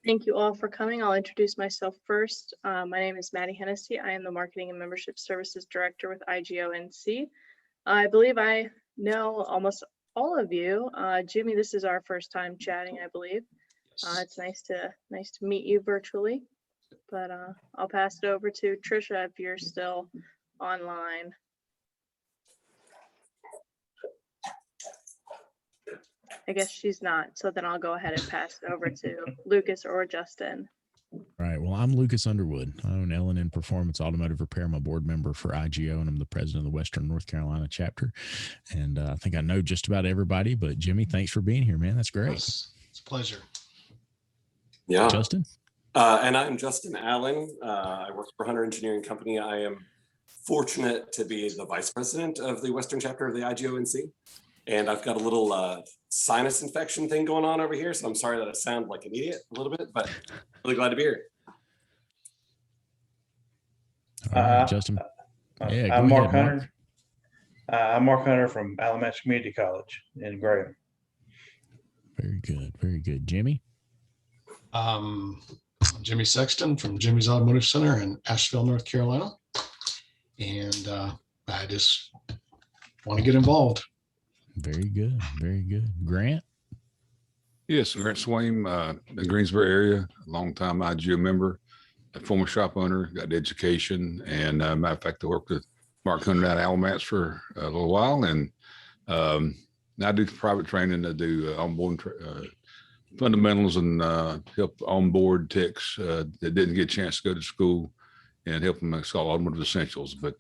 Thank you all for coming. I'll introduce myself first. My name is Maddie Hennessy. I am the Marketing and Membership Services Director with IGONC. I believe I know almost all of you. Jimmy, this is our first time chatting, I believe. It's nice to meet you virtually, but I'll pass it over to Trisha if you're still online. I guess she's not, so then I'll go ahead and pass it over to Lucas or Justin. All right. Well, I'm Lucas Underwood. I own L&N Performance Automotive Repair. I'm a board member for IGO, and I'm the president of the Western North Carolina chapter. And I think I know just about everybody, but Jimmy, thanks for being here, man. That's great. It's a pleasure. Yeah. Justin? And I'm Justin Allen. I work for Hunter Engineering Company. I am fortunate to be the vice president of the Western chapter of the IGONC. And I've got a little sinus infection thing going on over here. So I'm sorry that I sound like an idiot a little bit, but really glad to be here. Justin. Yeah, I'm Mark Hunter. I'm Mark Hunter from Alamance Community College in Graham. Very good. Very good. Jimmy? Jimmy Sexton from Jimmy's Automotive Center in Asheville, North Carolina. And I just want to get involved. Very good. Very good. Grant? Yes, Grant Swaim, the Greensboro area, a longtime IGO member, a former shop owner, got education, and matter of fact, I worked with Mark Hunter at Alamance for a little while, and now I do private training. I do onboard fundamentals and help onboard techs that didn't get a chance to go to school and help them install automotive essentials, but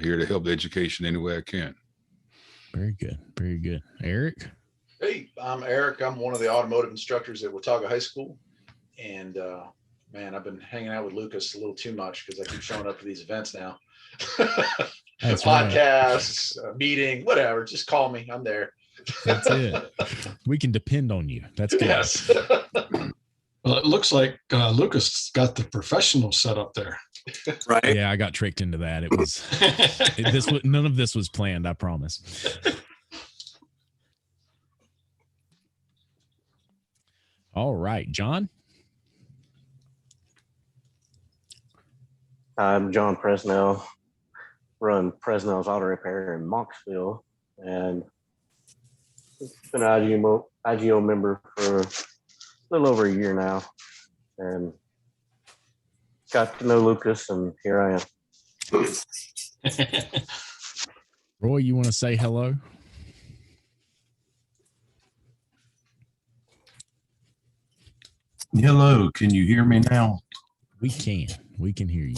here to help the education any way I can. Very good. Very good. Eric? Hey, I'm Eric. I'm one of the automotive instructors at Watauga High School. And man, I've been hanging out with Lucas a little too much because I keep showing up to these events now. Podcasts, meeting, whatever. Just call me. I'm there. That's it. We can depend on you. That's good. Yes. Well, it looks like Lucas got the professional set up there. Right. Yeah, I got tricked into that. It was none of this was planned, I promise. All right, John. I'm John Presnell, run Presnell's Auto Repair in Mocksville, and been an IGO member for a little over a year now, and got to know Lucas, and here I am. Roy, you want to say hello? Hello, can you hear me now? We can. We can hear you.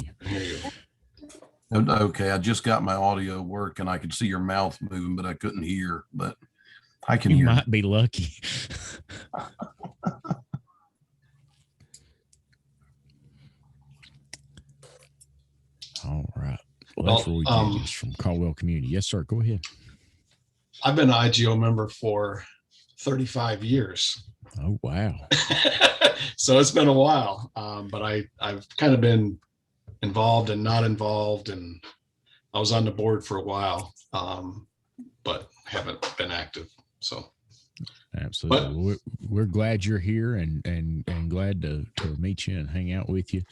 Okay, I just got my audio work and I could see your mouth moving, but I couldn't hear. But I can hear. You might be lucky. All right. Well, that's Roy Jennings from Caldwell Community. Yes, sir. Go ahead. I've been an IGO member for 35 years. Oh, wow. So it's been a while, but I've kind of been involved and not involved, and I was on the board for a while, but haven't been active. So absolutely, we're glad you're here and glad to meet you and hang out with you.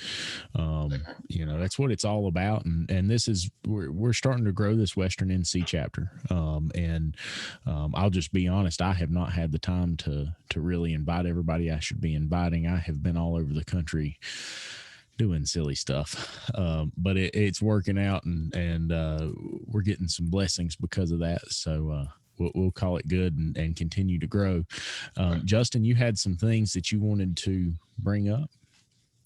You know, that's what it's all about, and this is we're starting to grow this Western NC chapter. And I'll just be honest, I have not had the time to really invite everybody I should be inviting. I have been all over the country doing silly stuff, but it's working out, and we're getting some blessings because of that. So we'll call it good and continue to grow. Justin, you had some things that you wanted to bring up.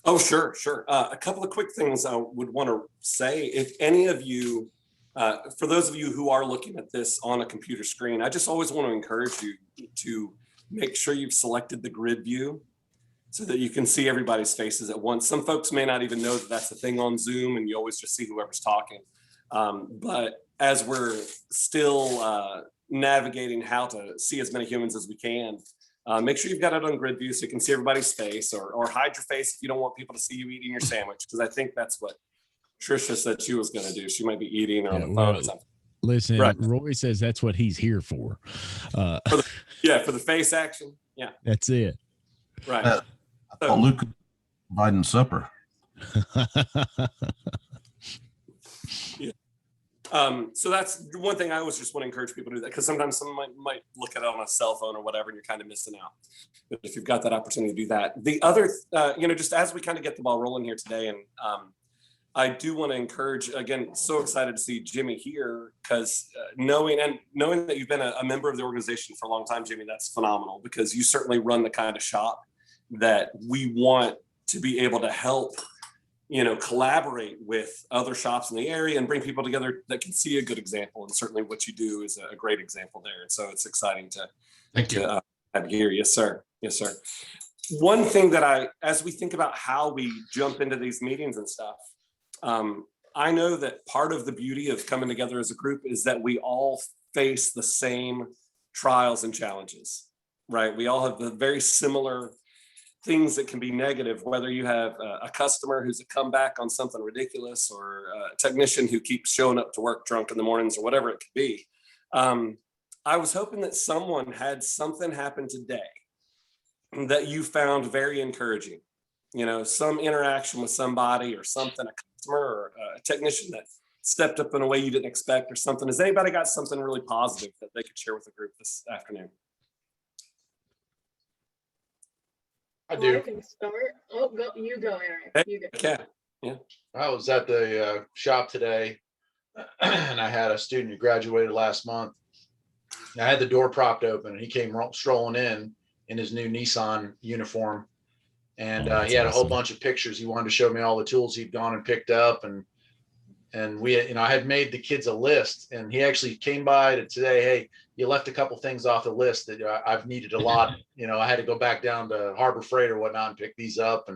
Oh, sure. A couple of quick things I would want to say. If any of you, for those of you who are looking at this on a computer screen, I just always want to encourage you to make sure you've selected the grid view so that you can see everybody's faces at once. Some folks may not even know that that's the thing on Zoom, and you always just see whoever's talking. But as we're still navigating how to see as many humans as we can, make sure you've got it on grid view so you can see everybody's face, or hide your face if you don't want people to see you eating your sandwich, because I think that's what Trisha said she was going to do. She might be eating or on the phone or something. Listen, Right. Roy says that's what he's here for. Yeah, for the face action. Yeah, That's it. right. I thought Luke was providing supper. So that's one thing I always just want to encourage people to do that, because sometimes someone might look at it on a cell phone or whatever, and you're kind of missing out. But if you've got that opportunity to do that, the other, just as we kind of get the ball rolling here today, and I do want to encourage, again, so excited to see Jimmy here, because knowing that you've been a member of the organization for a long time, Jimmy, that's phenomenal, because you certainly run the kind of shop that we want to be able to help, collaborate with other shops in the area and bring people together that can see a good example. And certainly what you do is a great example there. And so it's exciting to Thank you. have you here. Yes, sir. Yes, sir. One thing that as we think about how we jump into these meetings and stuff, I know that part of the beauty of coming together as a group is that we all face the same trials and challenges, right? We all have the very similar things that can be negative, whether you have a customer who's a comeback on something ridiculous, or a technician who keeps showing up to work drunk in the mornings, or whatever it could be. I was hoping that someone had something happen today that you found very encouraging, some interaction with somebody or something, a customer or a technician that stepped up in a way you didn't expect or something. Has anybody got something really positive that they could share with the group this afternoon? I can start. Oh, you go, Eric. You go. Okay. Yeah. I was at the shop today and I had a student who graduated last month. And I had the door propped open and he came strolling in his new Nissan uniform. And he had a whole bunch of pictures. He wanted to show me all the tools he'd gone and picked up. And we, I had made the kids a list, and he actually came by to today, hey, you left a couple things off the list that I've needed a lot. I had to go back down to Harbor Freight or whatnot and pick these up.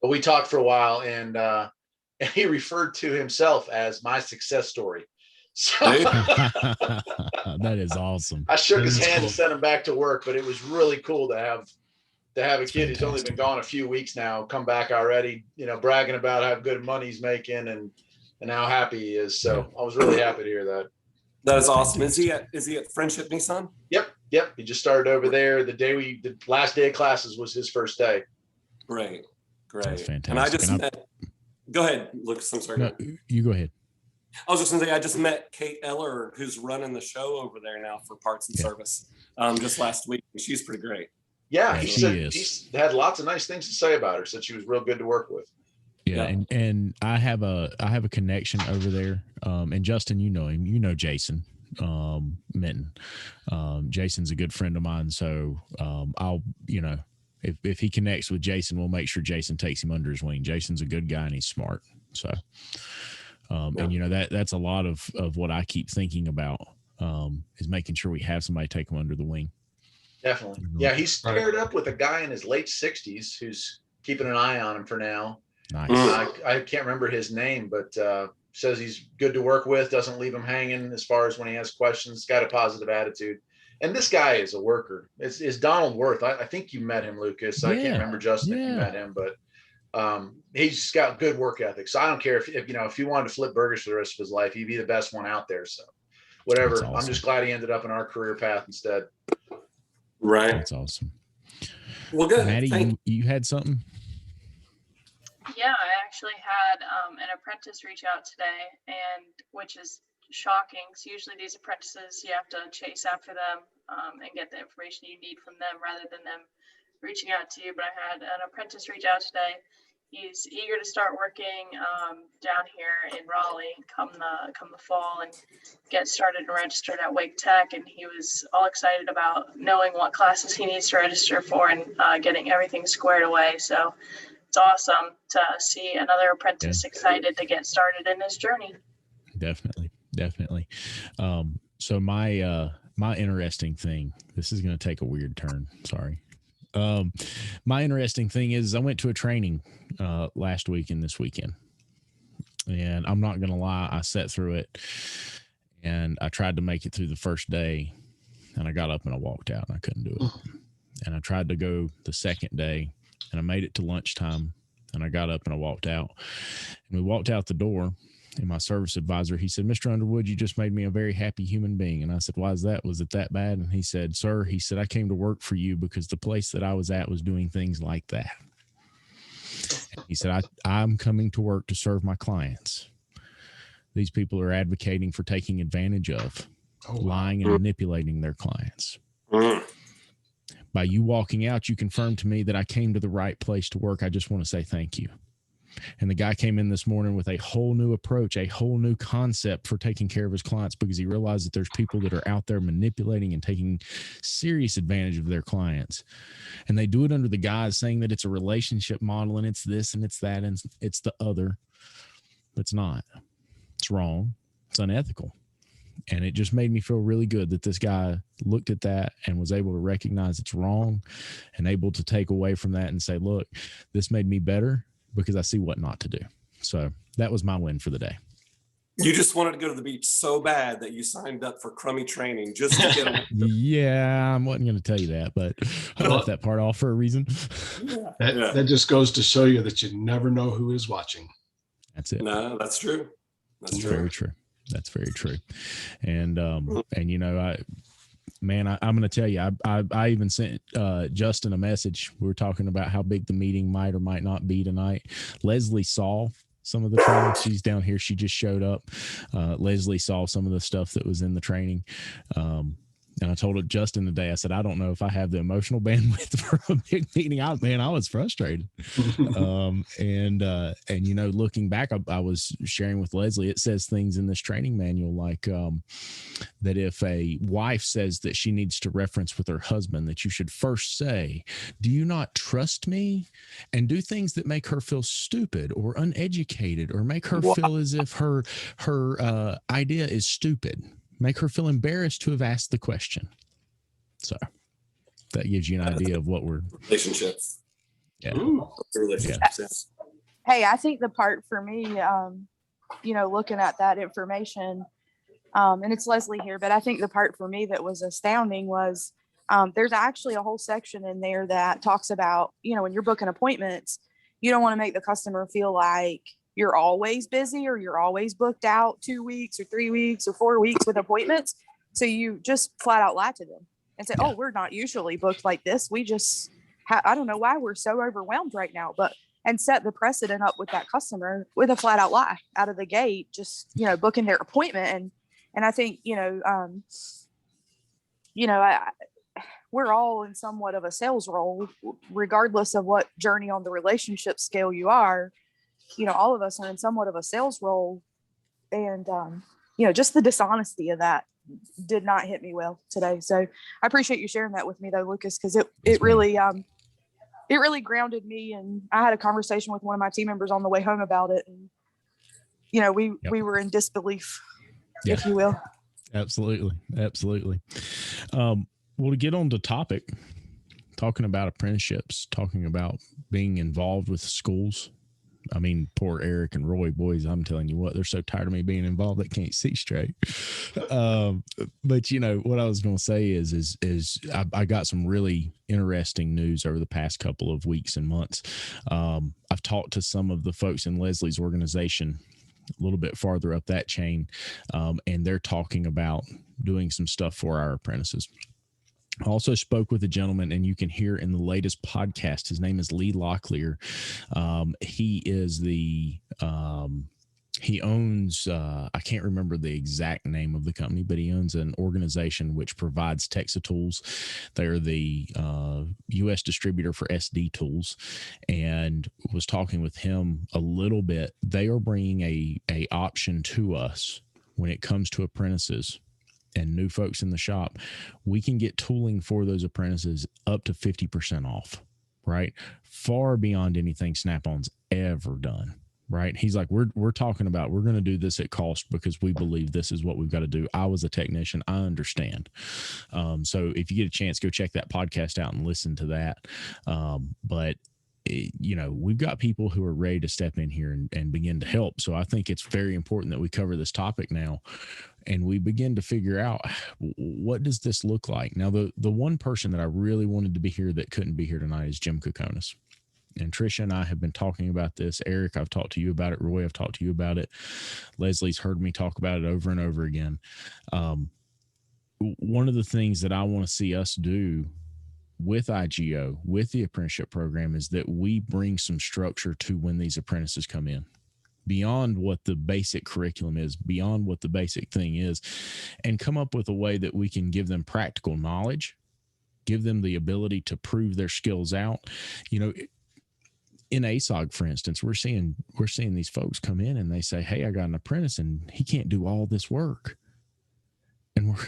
But we talked for a while, and he referred to himself as my success story. So that is awesome. I shook his hand and sent him back to work, but it was really cool to have a kid who's only been gone a few weeks now come back already, bragging about how good money he's making and how happy he is. So I was really happy to hear that. That is awesome. Is he at Friendship Nissan? Yep. He just started over there. The last day of classes was his first day. Great. That's fantastic. And I just go ahead, Lucas. I'm sorry. No, you go ahead. I was just going to say, I just met Kate Eller, who's running the show over there now for parts and service, just last week. She's pretty great. Yeah, he said he had lots of nice things to say about her. Said she was real good to work with. Yeah, and I have a connection over there. And Justin, you know him. You know Jason Minton. Jason's a good friend of mine. So I'll, if he connects with Jason, we'll make sure Jason takes him under his wing. Jason's a good guy and he's smart. So and that's a lot of what I keep thinking about is making sure we have somebody take him under the wing. Definitely. Yeah, he's paired up with a guy in his late 60s who's keeping an eye on him for now. Nice. I can't remember his name, but says he's good to work with, doesn't leave him hanging as far as when he has questions, got a positive attitude. And this guy is a worker. It's Donald Worth. I think you met him, Lucas. I can't remember, Justin, if you met him, but he's got good work ethic. So I don't care if he wanted to flip burgers for the rest of his life, he'd be the best one out there. So whatever. Awesome. I'm just glad he ended up in our career path instead. Right. That's awesome. Well, good. Maddie, you had something? Yeah, I actually had an apprentice reach out today, and which is shocking. So usually these apprentices, you have to chase after them and get the information you need from them rather than them reaching out to you. But I had an apprentice reach out today. He's eager to start working down here in Raleigh come the fall and get started and registered at Wake Tech. And he was all excited about knowing what classes he needs to register for and getting everything squared away. So it's awesome to see another apprentice excited to get started in his journey. Definitely. So my interesting thing, this is going to take a weird turn. Sorry. My interesting thing is I went to a training last week and this weekend, and I'm not going to lie. I sat through it and I tried to make it through the first day, and I got up and I walked out and I couldn't do it. And I tried to go the second day and I made it to lunchtime and I got up and I walked out, and we walked out the door And my service advisor, he said, Mr. Underwood, you just made me a very happy human being. And I said, why is that? Was it that bad? And he said, sir, he said, I came to work for you because the place that I was at was doing things like that. And he said, I'm coming to work to serve my clients. These people are advocating for taking advantage of, lying and manipulating their clients. By you walking out, you confirmed to me that I came to the right place to work. I just want to say thank you. And the guy came in this morning with a whole new approach, a whole new concept for taking care of his clients, because he realized that there's people that are out there manipulating and taking serious advantage of their clients. And they do it under the guise saying that it's a relationship model and it's this and it's that and it's the other. It's not. It's wrong. It's unethical. And it just made me feel really good that this guy looked at that and was able to recognize it's wrong and able to take away from that and say, look, this made me better because I see what not to do. So that was my win for the day. You just wanted to go to the beach so bad that you signed up for crummy training just to get away. Yeah, I wasn't going to tell you that, but I left that part off for a reason. That just goes to show you that you never know who is watching. That's it. No, that's true. That's true. Very true. That's very true. And you know, I'm going to tell you, I even sent Justin a message. We were talking about how big the meeting might or might not be tonight. Leslie saw some of the training. She's down here. She just showed up. Leslie saw some of the stuff that was in the training. And I told it Justin today, I said, I don't know if I have the emotional bandwidth for a big meeting. I was frustrated. And you know, looking back, I was sharing with Leslie, it says things in this training manual, like that if a wife says that she needs to reference with her husband, that you should first say, do you not trust me? And do things that make her feel stupid or uneducated or make her feel as if her idea is stupid. Make her feel embarrassed to have asked the question. So that gives you an idea of what we're relationships. Yeah. Relationships. Hey, I think the part for me, you know, looking at that information, and it's Leslie here, but I think the part for me that was astounding was there's actually a whole section in there that talks about, you know, when you're booking appointments, you don't want to make the customer feel like you're always busy or you're always booked out 2 weeks or 3 weeks or 4 weeks with appointments. So you just flat out lie to them and say, oh, we're not usually booked like this. We just, I don't know why we're so overwhelmed right now, and set the precedent up with that customer with a flat out lie out of the gate, just, you know, booking their appointment. And I think, we're all in somewhat of a sales role, regardless of what journey on the relationship scale you are. You know, all of us are in somewhat of a sales role, and, you know, just the dishonesty of that did not hit me well today. So I appreciate you sharing that with me though, Lucas, because it really grounded me. And I had a conversation with one of my team members on the way home about it. And, you know, we were in disbelief, if you will. Absolutely. Absolutely. Well, to get on the topic, talking about apprenticeships, talking about being involved with schools. I mean, poor Eric and Roy, boys, I'm telling you what, they're so tired of me being involved, they can't see straight. But you know, what I was going to say is I got some really interesting news over the past couple of weeks and months. I've talked to some of the folks in Leslie's organization a little bit farther up that chain. And they're talking about doing some stuff for our apprentices. I also spoke with a gentleman, and you can hear in the latest podcast, his name is Lee Locklear. He is he owns, I can't remember the exact name of the company, but he owns an organization which provides Texa tools. They're the U.S. distributor for SD tools, and was talking with him a little bit. They are bringing a option to us when it comes to apprentices and new folks in the shop. We can get tooling for those apprentices up to 50% off, right? Far beyond anything Snap-on's ever done, right? He's like, we're talking about, we're going to do this at cost because we believe this is what we've got to do. I was a technician. I understand. So if you get a chance, go check that podcast out and listen to that. But you know, we've got people who are ready to step in here and begin to help. So I think it's very important that we cover this topic now and we begin to figure out, what does this look like? Now, the one person that I really wanted to be here that couldn't be here tonight is Jim Kokonis. And Tricia and I have been talking about this. Eric, I've talked to you about it. Roy, I've talked to you about it. Leslie's heard me talk about it over and over again. One of the things that I want to see us do with IGO, with the apprenticeship program, is that we bring some structure to when these apprentices come in, beyond what the basic curriculum is, beyond what the basic thing is, and come up with a way that we can give them practical knowledge, give them the ability to prove their skills out. You know, in ASOG, for instance, we're seeing these folks come in and they say, hey, I got an apprentice and he can't do all this work. And we're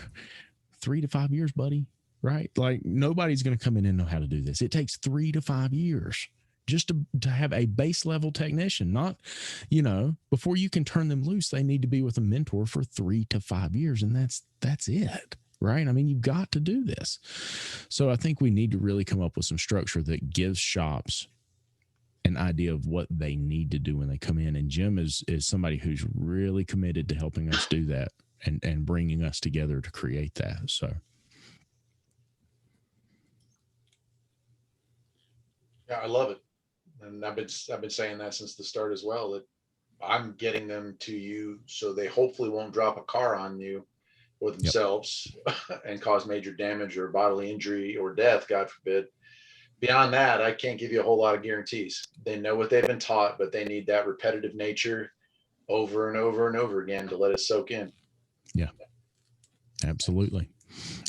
3 to 5 years, buddy, right? Like, nobody's going to come in and know how to do this. It takes 3 to 5 years just to have a base level technician. Not, you know, before you can turn them loose, they need to be with a mentor for 3 to 5 years. And that's it, right? I mean, you've got to do this. So I think we need to really come up with some structure that gives shops an idea of what they need to do when they come in. And Jim is somebody who's really committed to helping us do that and bringing us together to create that. So. Yeah, I love it. And I've been saying that since the start as well, that I'm getting them to you so they hopefully won't drop a car on you or themselves and cause major damage or bodily injury or death, God forbid. Beyond that, I can't give you a whole lot of guarantees. They know what they've been taught, but they need that repetitive nature over and over and over again to let it soak in. Yeah, absolutely.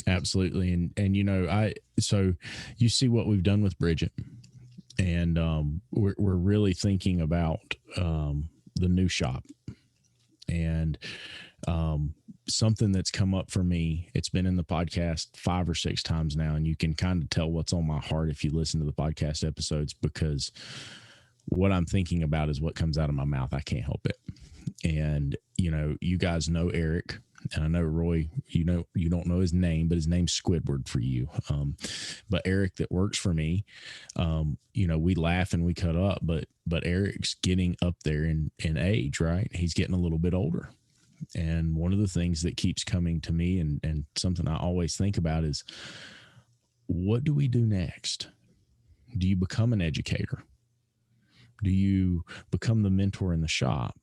Absolutely. And, you know, so you see what we've done with Bridget, and we're really thinking about the new shop, and something that's come up for me. It's been in the podcast 5 or 6 times now, and you can kind of tell what's on my heart if you listen to the podcast episodes, because what I'm thinking about is what comes out of my mouth. I can't help it. And, you know, you guys know Eric, and I know Roy, you know, you don't know his name, but his name's Squidward for you. But Eric that works for me, you know, we laugh and we cut up, but Eric's getting up there in age, right? He's getting a little bit older. And one of the things that keeps coming to me, and something I always think about, is what do we do next? Do you become an educator? Do you become the mentor in the shop?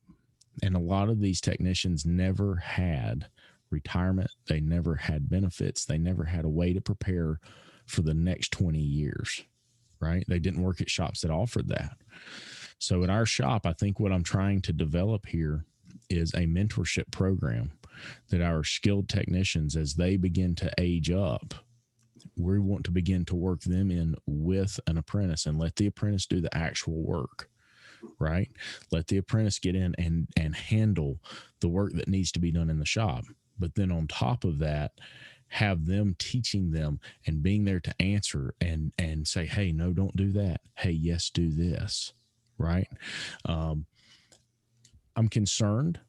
And a lot of these technicians never had retirement. They never had benefits. They never had a way to prepare for the next 20 years, right? They didn't work at shops that offered that. So in our shop, I think what I'm trying to develop here is a mentorship program that our skilled technicians, as they begin to age up, we want to begin to work them in with an apprentice and let the apprentice do the actual work. Right? Let the apprentice get in and handle the work that needs to be done in the shop. But then on top of that, have them teaching them and being there to answer and say, hey, no, don't do that. Hey, yes, do this. Right? I'm concerned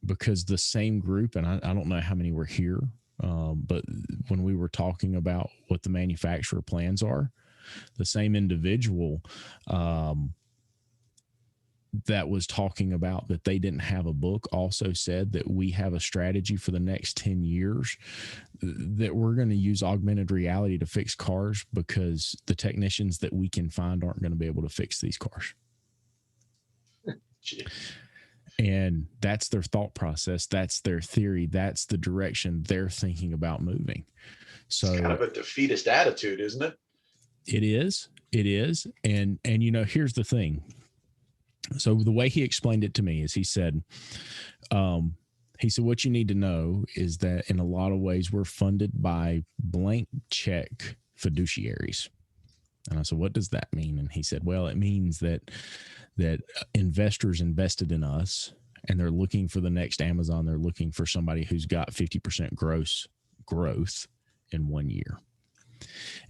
because the same group, and I don't know how many were here, but when we were talking about what the manufacturer plans are, the same individual, that was talking about that they didn't have a book also said that we have a strategy for the next 10 years that we're going to use augmented reality to fix cars because the technicians that we can find aren't going to be able to fix these cars. And that's their thought process. That's their theory. That's the direction they're thinking about moving. So it's kind of a defeatist attitude, isn't it? It is. It is. And you know, here's the thing. So the way he explained it to me is he said, what you need to know is that in a lot of ways we're funded by blank check fiduciaries. And I said, what does that mean? And he said, well, it means that investors invested in us and they're looking for the next Amazon. They're looking for somebody who's got 50% gross growth in 1 year.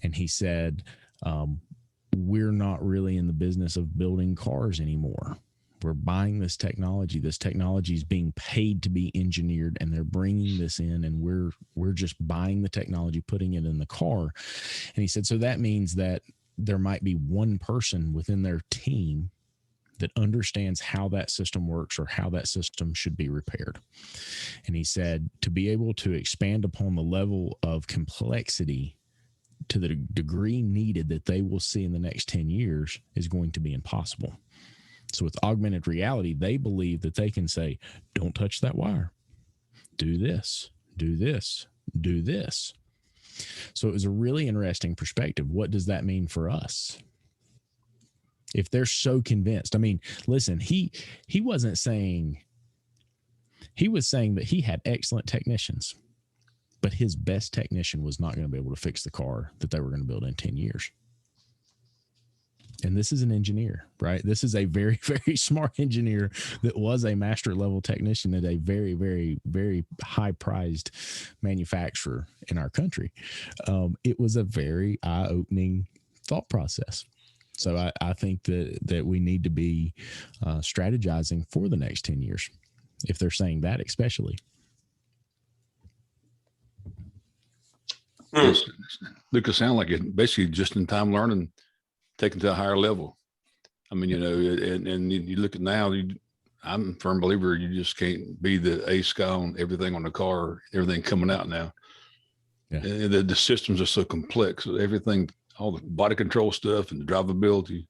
And he said, we're not really in the business of building cars anymore. We're buying this technology. This technology is being paid to be engineered, and they're bringing this in, and we're just buying the technology, putting it in the car. And he said, so that means that there might be one person within their team that understands how that system works or how that system should be repaired. And he said, to be able to expand upon the level of complexity to the degree needed that they will see in the next 10 years is going to be impossible. So with augmented reality, they believe that they can say, don't touch that wire. Do this, do this, do this. So it was a really interesting perspective. What does that mean for us? If they're so convinced, I mean, listen, he wasn't saying, he was saying that he had excellent technicians, but his best technician was not going to be able to fix the car that they were going to build in 10 years. And this is an engineer, right? This is a very, very smart engineer that was a master level technician at a very, very, very high prized manufacturer in our country. It was a very eye-opening thought process. So I think that we need to be strategizing for the next 10 years, if they're saying that, especially. Look, it sound like it basically just in time learning, taken to a higher level. I mean, you know, and you look at now, I'm a firm believer you just can't be the ace guy on everything on the car, everything coming out now. Yeah. And the systems are so complex. Everything, all the body control stuff and the drivability.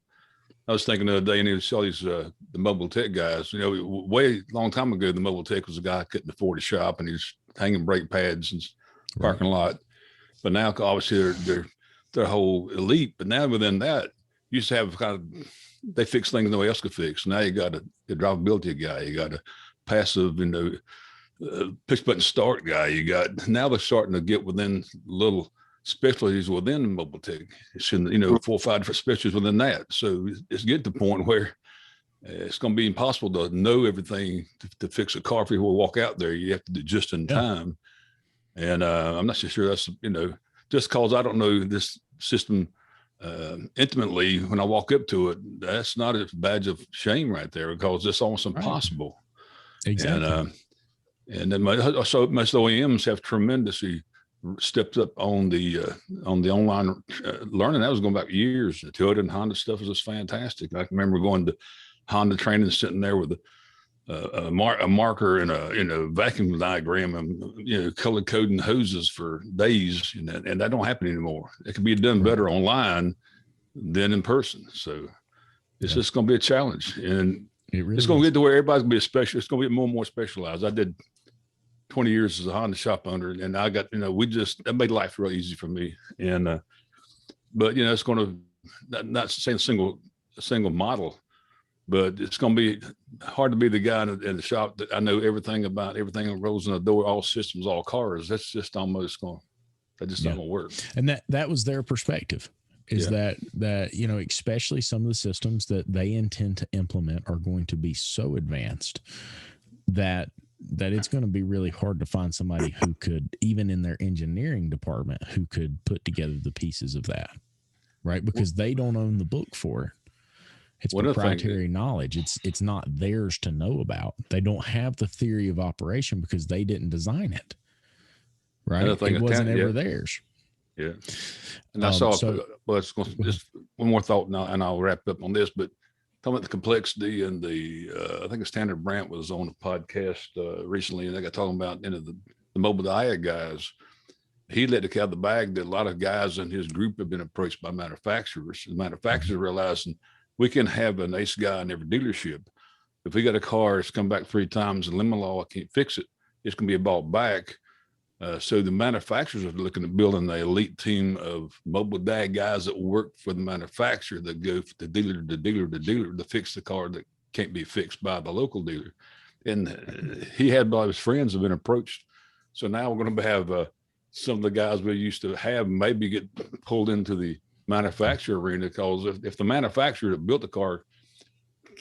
I was thinking the other day, and you saw these the mobile tech guys. You know, way long time ago, the mobile tech was a guy couldn't afford a shop, and he's hanging brake pads and parking lot. But now, obviously, they're whole elite. But now within that, you used to have kind of, they fix things nobody else could fix. Now you got a drivability guy, you got a passive, you know, push button start guy. You got, now they're starting to get within little specialties within mobile tech. It's in, you know, 4 or 5 different specialties within that. So it's getting to the point where it's going to be impossible to know everything to fix a car before you walk out there. You have to do just in time. And I'm not so sure that's, you know, just cause I don't know this system intimately, when I walk up to it, that's not a badge of shame right there, because it's almost impossible. Right. Exactly. And then most OEMs have tremendously stepped up on the online learning. That was going back years. The Toyota and Honda stuff was just fantastic. I can remember going to Honda training, sitting there with a marker and a vacuum diagram, and you know, color coding hoses for days, and that don't happen anymore. It can be done better online than in person. So it's just going to be a challenge, and it's going to get to where everybody's going to be a special. It's going to get more and more specialized. I did 20 years as a Honda shop owner, and I got, you know, that made life real easy for me. And but you know, it's going to not saying a single model, but it's going to be hard to be the guy in the shop that I know everything about everything that rolls in the door, all systems, all cars. That's just almost not going to work. And that was their perspective, is that, you know, especially some of the systems that they intend to implement are going to be so advanced that it's going to be really hard to find somebody who could, even in their engineering department, who could put together the pieces of that, right? Because they don't own the book for it. It's proprietary knowledge. It's not theirs to know about. They don't have the theory of operation because they didn't design it. Right. It wasn't ever theirs. Yeah. And I saw, just one more thought now, and I'll wrap up on this, but talking about the complexity and I think Standard Brandt was on a podcast recently, and they got talking about, you know, the mobile diag guys. He let the cat out of the bag that a lot of guys in his group have been approached by manufacturers. And manufacturers realizing we can have an ace guy in every dealership. If we got a car that's come back 3 times and lemon law, I can't fix it, it's going to be bought back. So the manufacturers are looking at building an elite team of mobile DAG guys that work for the manufacturer, that go from the dealer to dealer to dealer to fix the car that can't be fixed by the local dealer. And he had, by his friends, have been approached. So now we're going to have some of the guys we used to have maybe get pulled into the manufacturer arena, because if the manufacturer that built the car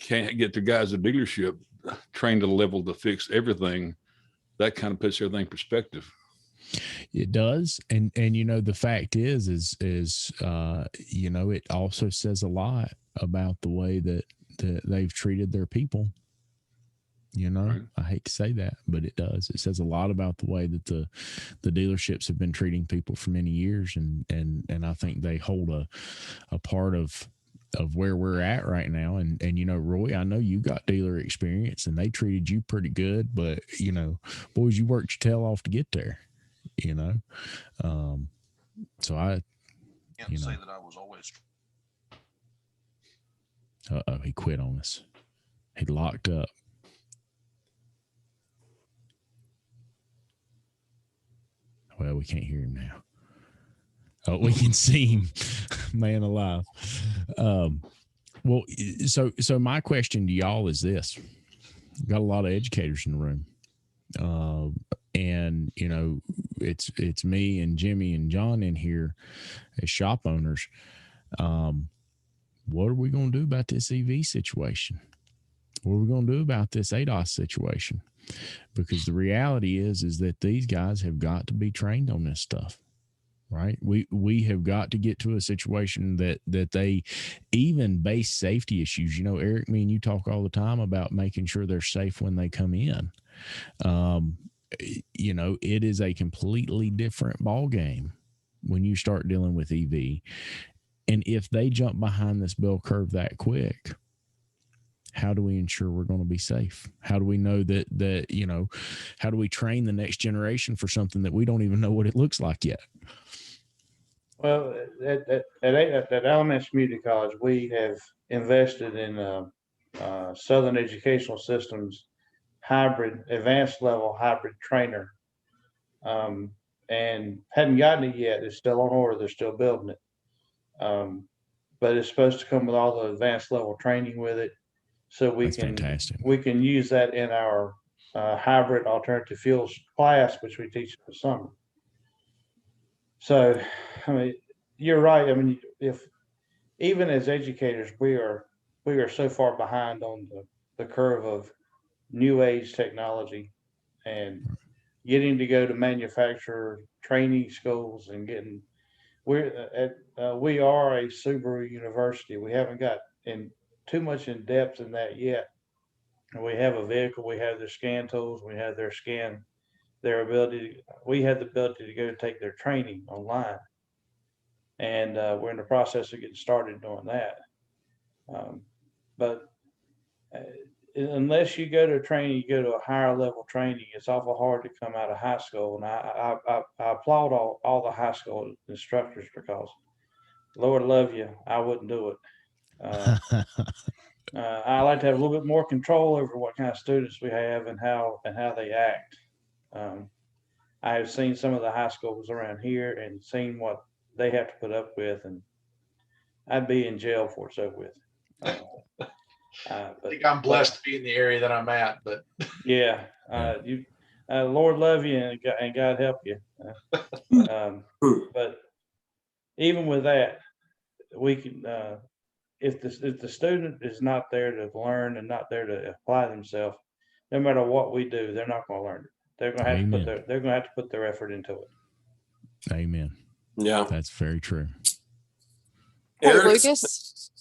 can't get the guys at the dealership trained to the level to fix everything, that kind of puts everything in perspective. It does. And, you know, the fact is, you know, it also says a lot about the way that they've treated their people. You know, right. I hate to say that, but it does. It says a lot about the way that the dealerships have been treating people for many years. And I think they hold a part of where we're at right now. And, you know, Roy, I know you got dealer experience and they treated you pretty good, but, you know, boys, you worked your tail off to get there, you know? So You know. that I was always. Uh-oh, he quit on us. He locked up. Well, we can't hear him now. Oh, we can see him, man alive. Well, so my question to y'all is this: got a lot of educators in the room, and you know, it's me and Jimmy and John in here as shop owners. What are we going to do about this EV situation? What are we going to do about this ADAS situation? Because the reality is that these guys have got to be trained on this stuff, right? We have got to get to a situation that they even base safety issues. You know, Eric, me and you talk all the time about making sure they're safe when they come in. You know, it is a completely different ball game when you start dealing with EV. And if they jump behind this bell curve that quick, how do we ensure we're going to be safe? How do we know that, you know, how do we train the next generation for something that we don't even know what it looks like yet? Well, at Alamance Community College, we have invested in Southern Educational Systems hybrid, advanced level hybrid trainer, and hadn't gotten it yet. It's still on order. They're still building it. But it's supposed to come with all the advanced level training with it. So That's fantastic. we can use that in our hybrid alternative fuels class, which we teach in the summer. So, I mean, you're right. I mean, if even as educators, we are so far behind on the curve of new age technology and getting to go to manufacturer training schools and getting. We are a Subaru university. We haven't got too much in depth in that yet. We have a vehicle. We have their scan tools. We have their ability. We have the ability to go take their training online, and we're in the process of getting started doing that. But unless you go to training, you go to a higher level training. It's awful hard to come out of high school, and I applaud all the high school instructors because, Lord love you, I wouldn't do it. I like to have a little bit more control over what kind of students we have and how they act. I have seen some of the high schools around here and seen what they have to put up with, and I'd be in jail for it's over with. I think I'm blessed to be in the area that I'm at, but yeah, Lord love you and God help you. But even with that, we can, if the student is not there to learn and not there to apply themselves, no matter what we do, they're not going to learn it. They're going to have to put their effort into it. Amen. Yeah, that's very true. Hey, Eric's- Lucas.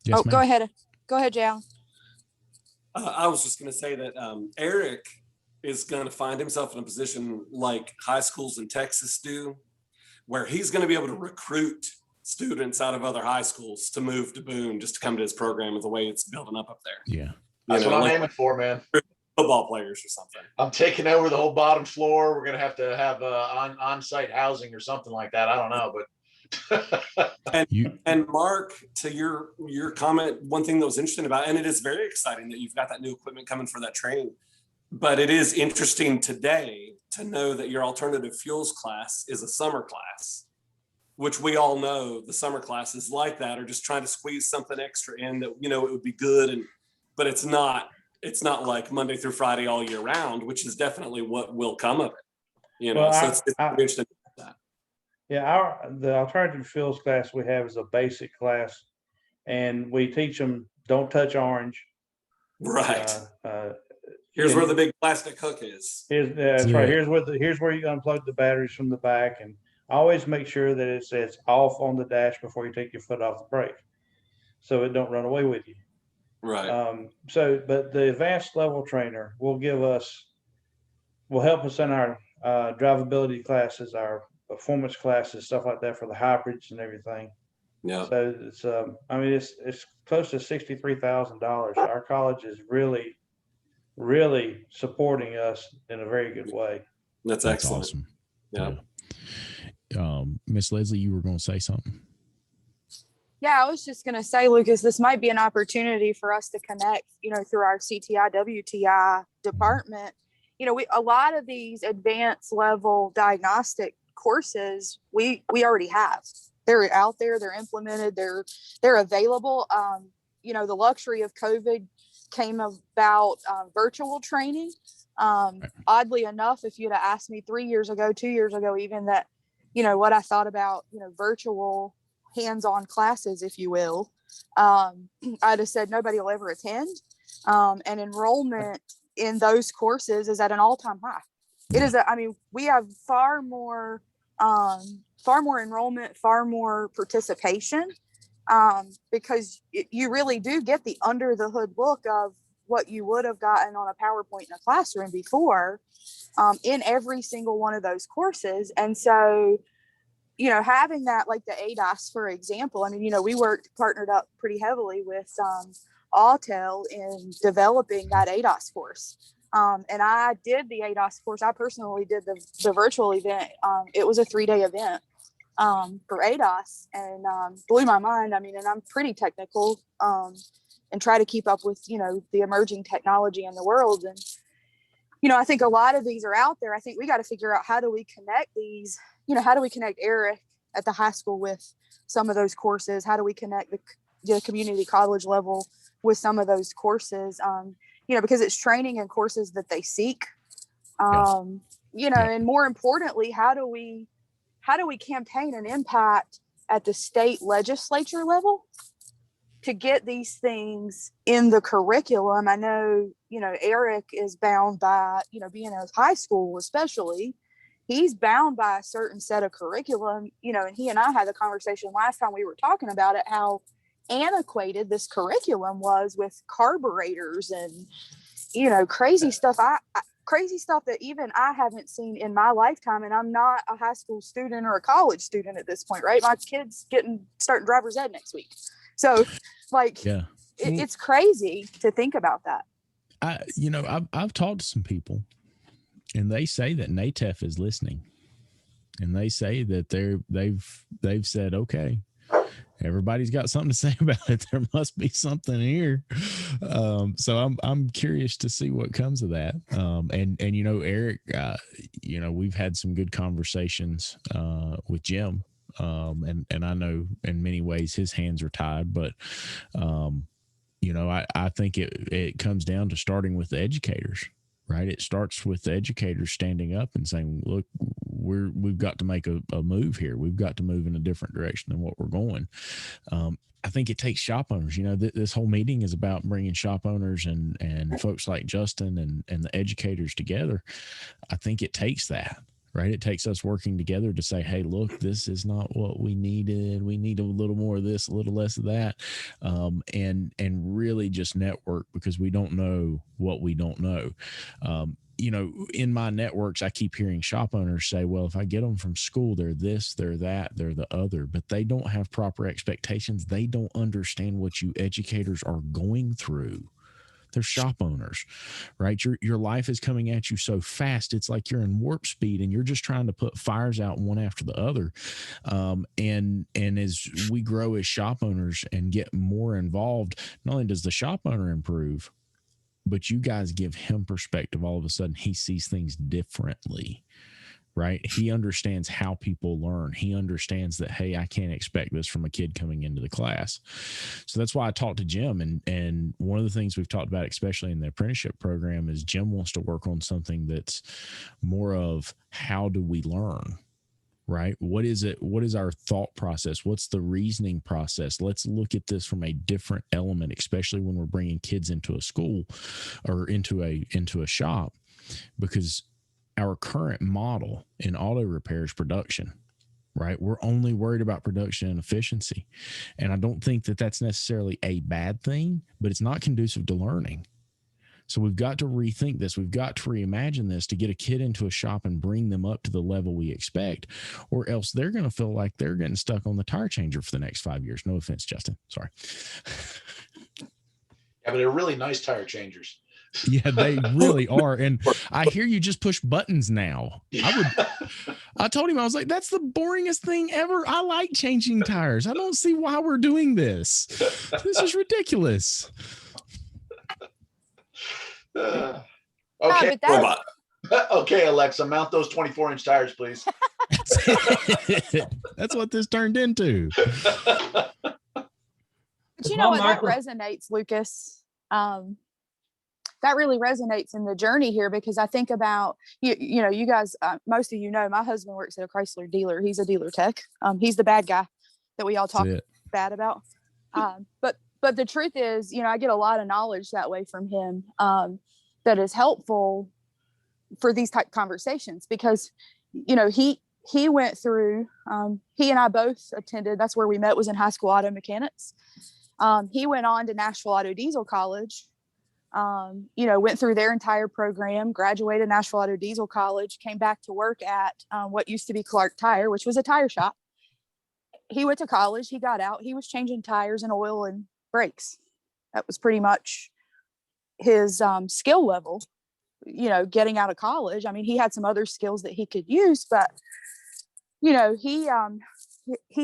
Yes, ma'am. Go ahead. Go ahead, Jal. I was just going to say that Eric is going to find himself in a position like high schools in Texas do, where he's going to be able to recruit students out of other high schools to move to Boone just to come to his program with the way it's building up there. Yeah. That's what I'm aiming for, man. Football players or something. I'm taking over the whole bottom floor. We're going to have on-site housing or something like that. I don't know, but. And Mark, to your comment, one thing that was interesting about, and it is very exciting that you've got that new equipment coming for that training, but it is interesting today to know that your alternative fuels class is a summer class, which we all know the summer classes like that are just trying to squeeze something extra in that, you know, it would be good. But it's not like Monday through Friday all year round, which is definitely what will come of it. You know, Well, so it's interesting. Yeah, the alternative fuels class we have is a basic class, and we teach them don't touch orange. Right. Here's where the big plastic hook is. That's right. Here's where you unplug the batteries from the back, and always make sure that it says off on the dash before you take your foot off the brake, so it don't run away with you. Right. But the advanced level trainer will help us in our drivability classes, our performance classes, stuff like that for the hybrids and everything. Yeah. So it's it's close to $63,000. Our college is really, really supporting us in a very good way. That's excellent. Awesome. Yeah. Miss Leslie, you were going to say something. Yeah, I was just going to say, Lucas, this might be an opportunity for us to connect, through our CTI, WTI department. A lot of these advanced level diagnostic courses, we already have. They're out there, they're implemented, they're available. The luxury of COVID came about virtual training. Oddly enough, if you'd have asked me 3 years ago, 2 years ago, even that, what I thought about, virtual hands-on classes, if you will, I'd have said nobody will ever attend. And enrollment in those courses is at an all-time high. It is, we have far more enrollment, far more participation, because you really do get the under the hood look of what you would have gotten on a PowerPoint in a classroom before, in every single one of those courses. And so, having that, like the ADAS, for example, we partnered up pretty heavily with Autel in developing that ADAS course. And I did the ADAS course. I personally did the virtual event. It was a 3-day event for ADAS, and blew my mind. And I'm pretty technical, and try to keep up with, the emerging technology in the world. And, I think a lot of these are out there. I think we got to figure out, how do we connect these, how do we connect Eric at the high school with some of those courses? How do we connect the community college level with some of those courses? Because it's training and courses that they seek. And more importantly, how do we campaign and impact at the state legislature level to get these things in the curriculum? I know, Eric is bound by, being a high school, especially, he's bound by a certain set of curriculum, and he and I had the conversation last time we were talking about it, how antiquated this curriculum was with carburetors and, crazy stuff. Crazy stuff that even I haven't seen in my lifetime. And I'm not a high school student or a college student at this point, right? My kid's starting driver's ed next week. So it's crazy to think about that. I've talked to some people, and they say that NATEF is listening, and they say that they've said, okay, everybody's got something to say about it. There must be something here. So I'm curious to see what comes of that. And Eric, we've had some good conversations with Jim. And I know in many ways his hands are tied, but I think it comes down to starting with the educators, right? It starts with the educators standing up and saying, look, we've got to make a move here. We've got to move in a different direction than what we're going. I think it takes shop owners. This whole meeting is about bringing shop owners and folks like Justin and the educators together. I think it takes that. Right. It takes us working together to say, hey, look, this is not what we needed. We need a little more of this, a little less of that. And really just network, because we don't know what we don't know. In my networks, I keep hearing shop owners say, well, if I get them from school, they're this, they're that, they're the other, but they don't have proper expectations. They don't understand what you educators are going through. They're shop owners, right? Your life is coming at you so fast. It's like you're in warp speed and you're just trying to put fires out one after the other. And as we grow as shop owners and get more involved, not only does the shop owner improve, but you guys give him perspective. All of a sudden he sees things differently, right? He understands how people learn. He understands that, hey, I can't expect this from a kid coming into the class. So that's why I talked to Jim. And one of the things we've talked about, especially in the apprenticeship program, is Jim wants to work on something that's more of how do we learn, right? What is it? What is our thought process? What's the reasoning process? Let's look at this from a different element, especially when we're bringing kids into a school or into a shop, because our current model in auto repair is production, right? We're only worried about production and efficiency. And I don't think that that's necessarily a bad thing, but it's not conducive to learning. So we've got to rethink this. We've got to reimagine this to get a kid into a shop and bring them up to the level we expect, or else they're going to feel like they're getting stuck on the tire changer for the next 5 years. No offense, Justin. Sorry. Yeah, but they're really nice tire changers. Yeah, they really are. And I hear you just push buttons now. I told him, I was like, that's the boringest thing ever. I like changing tires. I don't see why we're doing this. This is ridiculous. Okay. but that's, Robot. Okay, Alexa, mount those 24-inch tires, please. That's what this turned into. but you know what, that resonates, Lucas. That really resonates in the journey here, because I think about, you know, you guys, most of you know, my husband works at a Chrysler dealer. He's a dealer tech. He's the bad guy that we all talk bad about. But the truth is, you know, I get a lot of knowledge that way from him, that is helpful for these type conversations, because, you know, he went through, he and I both attended, that's where we met, was in high school auto mechanics. He went on to Nashville Auto Diesel College, you know, went through their entire program, graduated Nashville Auto Diesel College, came back to work at what used to be Clark Tire, which was a tire shop. He went to college, he got out, he was changing tires and oil and brakes. That was pretty much his skill level, you know, getting out of college. I mean, he had some other skills that he could use, but, you know, he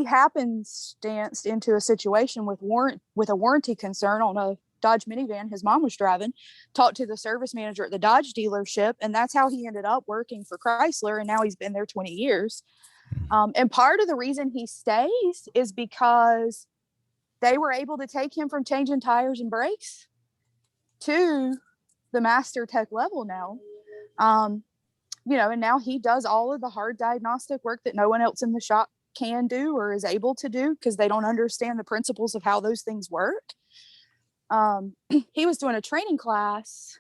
happenstanced into a situation with a warranty concern on a Dodge minivan his mom was driving, talked to the service manager at the Dodge dealership, and that's how he ended up working for Chrysler, and now he's been there 20 years. And part of the reason he stays is because they were able to take him from changing tires and brakes to the master tech level now. You know, and now he does all of the hard diagnostic work that no one else in the shop can do or is able to do, because they don't understand the principles of how those things work. He was doing a training class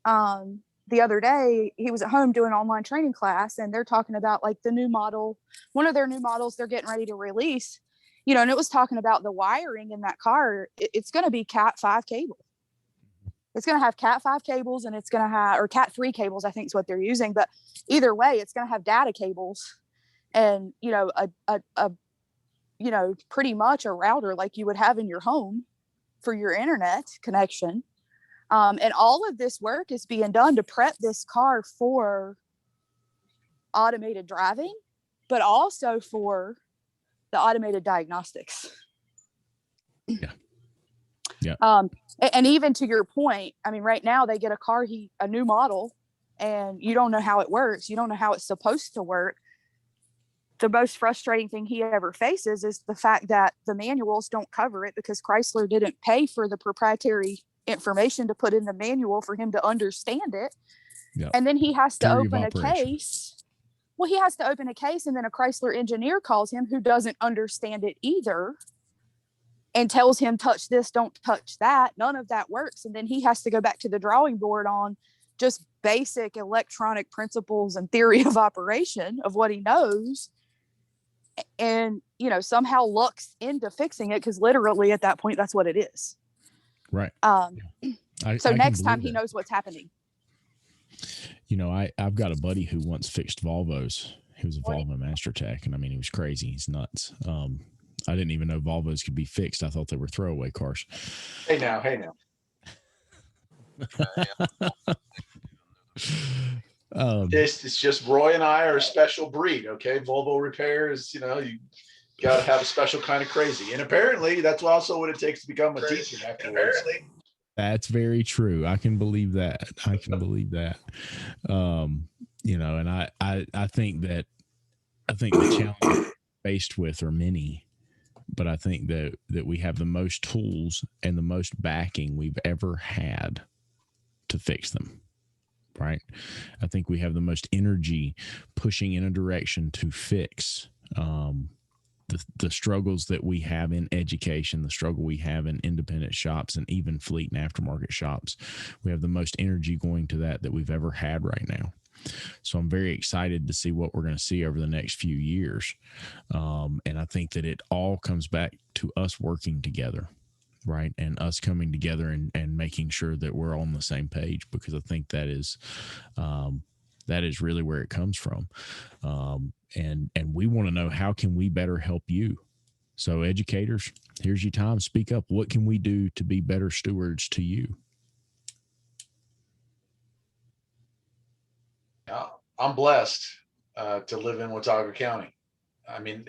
the other day. He was at home doing an online training class, and they're talking about like the new model, one of their new models they're getting ready to release, you know, and it was talking about the wiring in that car. It's going to be Cat 5 cable. It's going to have Cat 5 cables, and it's going to have, or Cat 3 cables, I think is what they're using. But either way, it's going to have data cables and, you know, a you know, pretty much a router like you would have in your home for your internet connection. And all of this work is being done to prep this car for automated driving, but also for the automated diagnostics. Yeah. Yeah. And even to your point, I mean, right now they get a car, a new model, and you don't know how it works. You don't know how it's supposed to work. The most frustrating thing he ever faces is the fact that the manuals don't cover it, because Chrysler didn't pay for the proprietary information to put in the manual for him to understand it. Yep. And then he has to open a case. Well, he has to open a case, and then a Chrysler engineer calls him who doesn't understand it either and tells him, touch this, don't touch that. None of that works. And then he has to go back to the drawing board on just basic electronic principles and theory of operation of what he knows. And, you know, somehow lucks into fixing it, because literally at that point, that's what it is. Right. So next time he knows what's happening. You know, I've got a buddy who once fixed Volvos. He was a Volvo master tech, and I mean, he was crazy. He's nuts. I didn't even know Volvos could be fixed. I thought they were throwaway cars. Hey now. It's just Roy and I are a special breed. Okay. Volvo repair is, you know, you got to have a special kind of crazy. And apparently that's also what it takes to become a teacher afterwards. That's very true. I can believe that. You know, and I think the challenge we're faced with are many, but I think that we have the most tools and the most backing we've ever had to fix them. Right. I think we have the most energy pushing in a direction to fix the struggles that we have in education, the struggle we have in independent shops, and even fleet and aftermarket shops. We have the most energy going to that we've ever had right now. So I'm very excited to see what we're going to see over the next few years. And I think that it all comes back to us working together, right? And us coming together and making sure that we're on the same page, because I think that is really where it comes from. And we want to know, how can we better help you? So educators, here's your time. Speak up. What can we do to be better stewards to you? I'm blessed to live in Watauga County. I mean,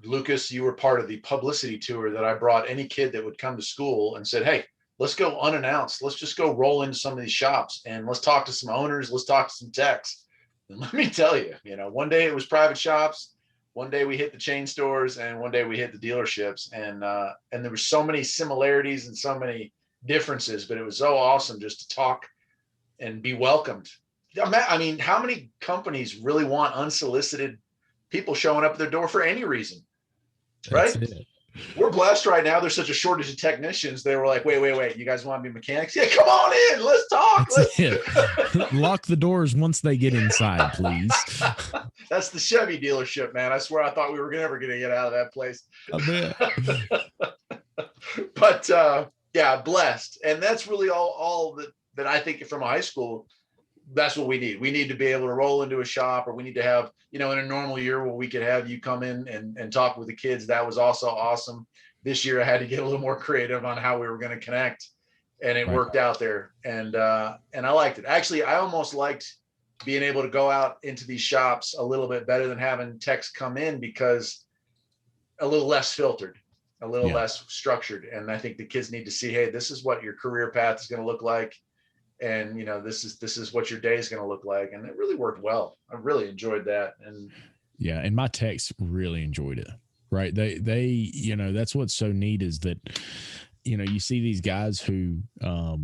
Lucas, you were part of the publicity tour that I brought any kid that would come to school and said, hey, let's go unannounced. Let's just go roll into some of these shops and let's talk to some owners. Let's talk to some techs. And let me tell you, one day it was private shops. One day we hit the chain stores and one day we hit the dealerships. And there were so many similarities and so many differences, but it was so awesome just to talk and be welcomed. I mean, how many companies really want unsolicited people showing up at their door for any reason? Right? We're blessed right now. There's such a shortage of technicians. They were like, wait. You guys want to be mechanics? Yeah, come on in. Let's talk. Lock the doors once they get inside, please. That's the Chevy dealership, man. I swear I thought we were never going to get out of that place. I bet. But yeah, blessed. And that's really all that I think from high school. That's what we need. We need to be able to roll into a shop, or we need to have, in a normal year where we could have you come in and talk with the kids. That was also awesome. This year I had to get a little more creative on how we were going to connect, and it worked out there. And I liked it. Actually, I almost liked being able to go out into these shops a little bit better than having techs come in, because a little less filtered, a little less structured. And I think the kids need to see, hey, this is what your career path is going to look like. And this is what your day is going to look like. And it really worked well. I really enjoyed that. And yeah, and my techs really enjoyed it. Right? They that's what's so neat is that you see these guys who a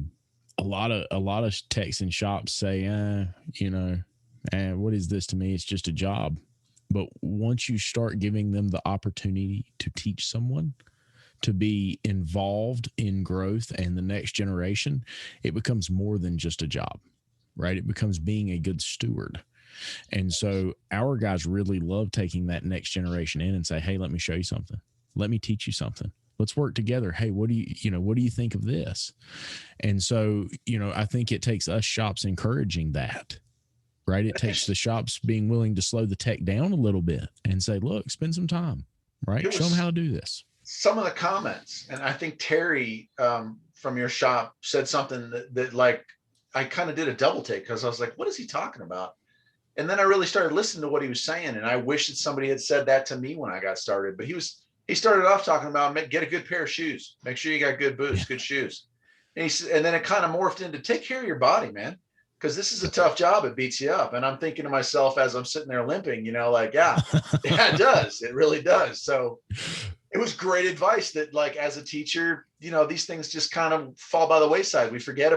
lot of techs in shops say, what is this to me? It's just a job. But once you start giving them the opportunity to teach someone, to be involved in growth and the next generation, it becomes more than just a job, right? It becomes being a good steward. And so our guys really love taking that next generation in and say, hey, let me show you something. Let me teach you something. Let's work together. Hey, what do you think of this? And so, I think it takes us shops encouraging that, right? It takes the shops being willing to slow the tech down a little bit and say, look, spend some time, right? Show them how to do this. Some of the comments, and I think Terry from your shop said something that like I kind of did a double take, because I was like, what is he talking about? And then I really started listening to what he was saying, and I wish that somebody had said that to me when I got started. But he started off talking about get a good pair of shoes, make sure you got good boots, good shoes, and then it kind of morphed into take care of your body, man, because this is a tough job. It beats you up. And I'm thinking to myself as I'm sitting there limping, yeah, it does, it really does. So it was great advice that, like, as a teacher, these things just kind of fall by the wayside. We forget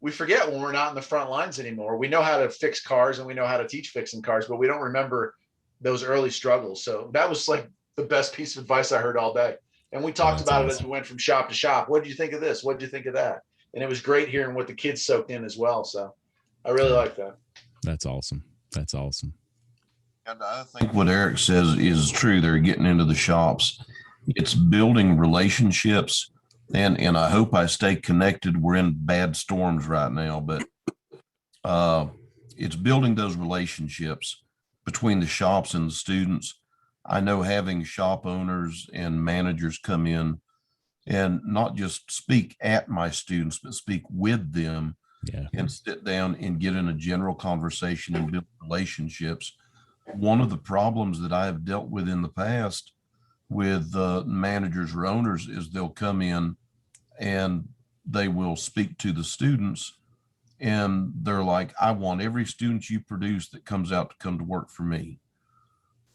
when we're not in the front lines anymore. We know how to fix cars and we know how to teach fixing cars, but we don't remember those early struggles. So that was like the best piece of advice I heard all day. And we talked about it as we went from shop to shop. What did you think of this? What did you think of that? And it was great hearing what the kids soaked in as well. So I really like that. That's awesome. That's awesome. And I think what Eric says is true. They're getting into the shops. It's building relationships, and I hope I stay connected. We're in bad storms right now, but it's building those relationships between the shops and the students. I know having shop owners and managers come in and not just speak at my students, but speak with them and sit down and get in a general conversation and build relationships. One of the problems that I have dealt with in the past with managers or owners is they'll come in and they will speak to the students and they're like, I want every student you produce that comes out to come to work for me.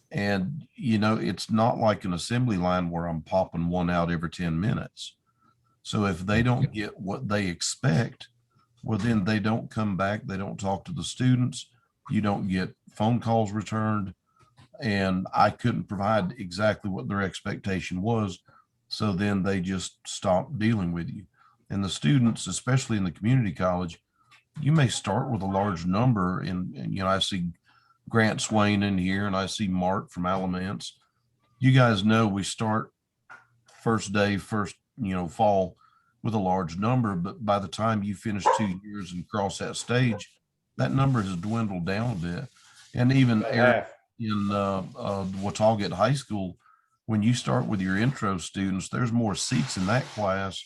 And, it's not like an assembly line where I'm popping one out every 10 minutes. So if they don't get what they expect, well, then they don't come back. They don't talk to the students. You don't get phone calls returned, and I couldn't provide exactly what their expectation was. So then they just stop dealing with you. And the students, especially in the community college, you may start with a large number. And I see Grant Swain in here, and I see Mark from Alamance. You guys know we start first fall with a large number, but by the time you finish 2 years and cross that stage, that number has dwindled down a bit. And even Eric in Watauga High School, when you start with your intro students, there's more seats in that class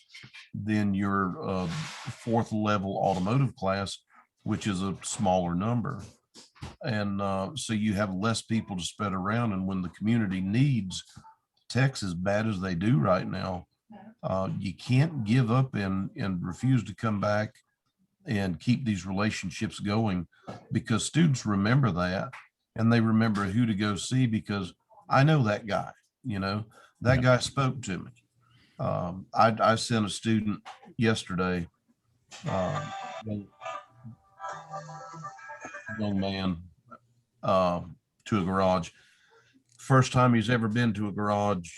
than your fourth level automotive class, which is a smaller number. And so you have less people to spread around. And when the community needs techs as bad as they do right now, you can't give up and refuse to come back and keep these relationships going, because students remember that, and they remember who to go see, because I know that guy, that guy spoke to me. I sent a student yesterday, young man, to a garage. First time he's ever been to a garage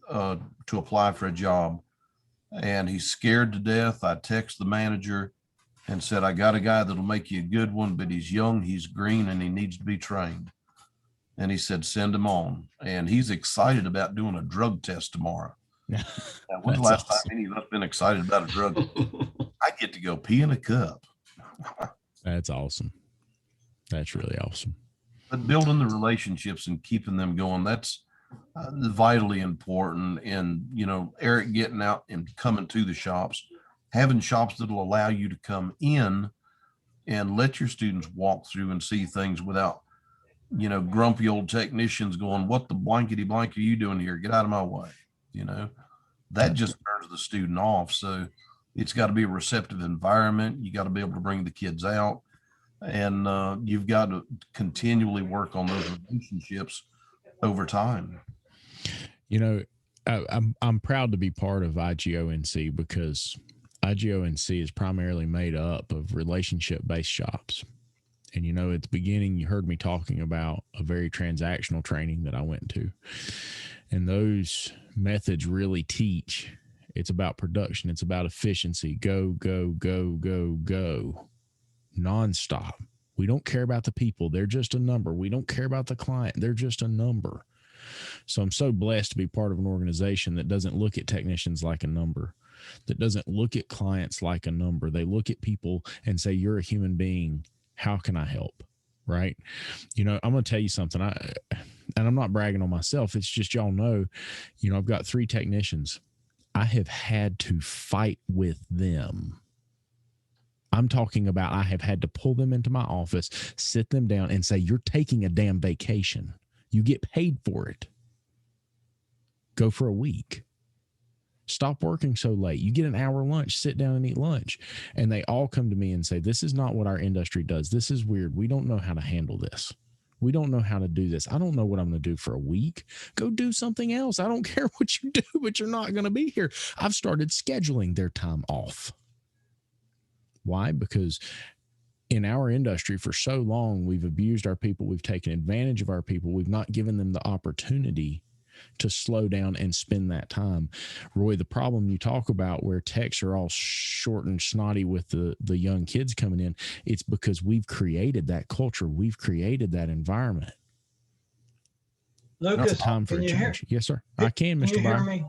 to apply for a job. And he's scared to death. I text the manager and said, I got a guy that'll make you a good one, but he's young, he's green, and he needs to be trained. And he said, send him on. And he's excited about doing a drug test tomorrow. Now, when's the last time any of us been excited about a drug? I get to go pee in a cup. That's awesome. That's really awesome. But building the relationships and keeping them going, that's vitally important. And, Eric getting out and coming to the shops, having shops that'll allow you to come in and let your students walk through and see things without, grumpy old technicians going, what the blankety blank are you doing here? Get out of my way. That just turns the student off. So it's got to be a receptive environment. You got to be able to bring the kids out, and you've got to continually work on those relationships over time. I'm proud to be part of IGONC, because IGONC is primarily made up of relationship-based shops. And, at the beginning, you heard me talking about a very transactional training that I went to. And those methods really teach. It's about production. It's about efficiency. Go, go, go, go, go. Nonstop. We don't care about the people. They're just a number. We don't care about the client. They're just a number. So I'm so blessed to be part of an organization that doesn't look at technicians like a number, that doesn't look at clients like a number. They look at people and say, you're a human being. How can I help? Right? I'm going to tell you something. And I'm not bragging on myself. It's just, y'all know, I've got 3 technicians. I have had to fight with them. I'm talking about, I have had to pull them into my office, sit them down and say, you're taking a damn vacation. You get paid for it. Go for a week. Stop working so late. You get an hour lunch, sit down and eat lunch. And they all come to me and say, this is not what our industry does. This is weird. We don't know how to handle this. We don't know how to do this. I don't know what I'm going to do for a week. Go do something else. I don't care what you do, but you're not going to be here. I've started scheduling their time off. Why? Because in our industry for so long, we've abused our people. We've taken advantage of our people. We've not given them the opportunity to slow down and spend that time. Roy, the problem you talk about where techs are all short and snotty with the young kids coming in, it's because we've created that culture. We've created that environment. Lucas, it's time for a change. Yes, sir. I can, Mr. Can you hear Byron. me?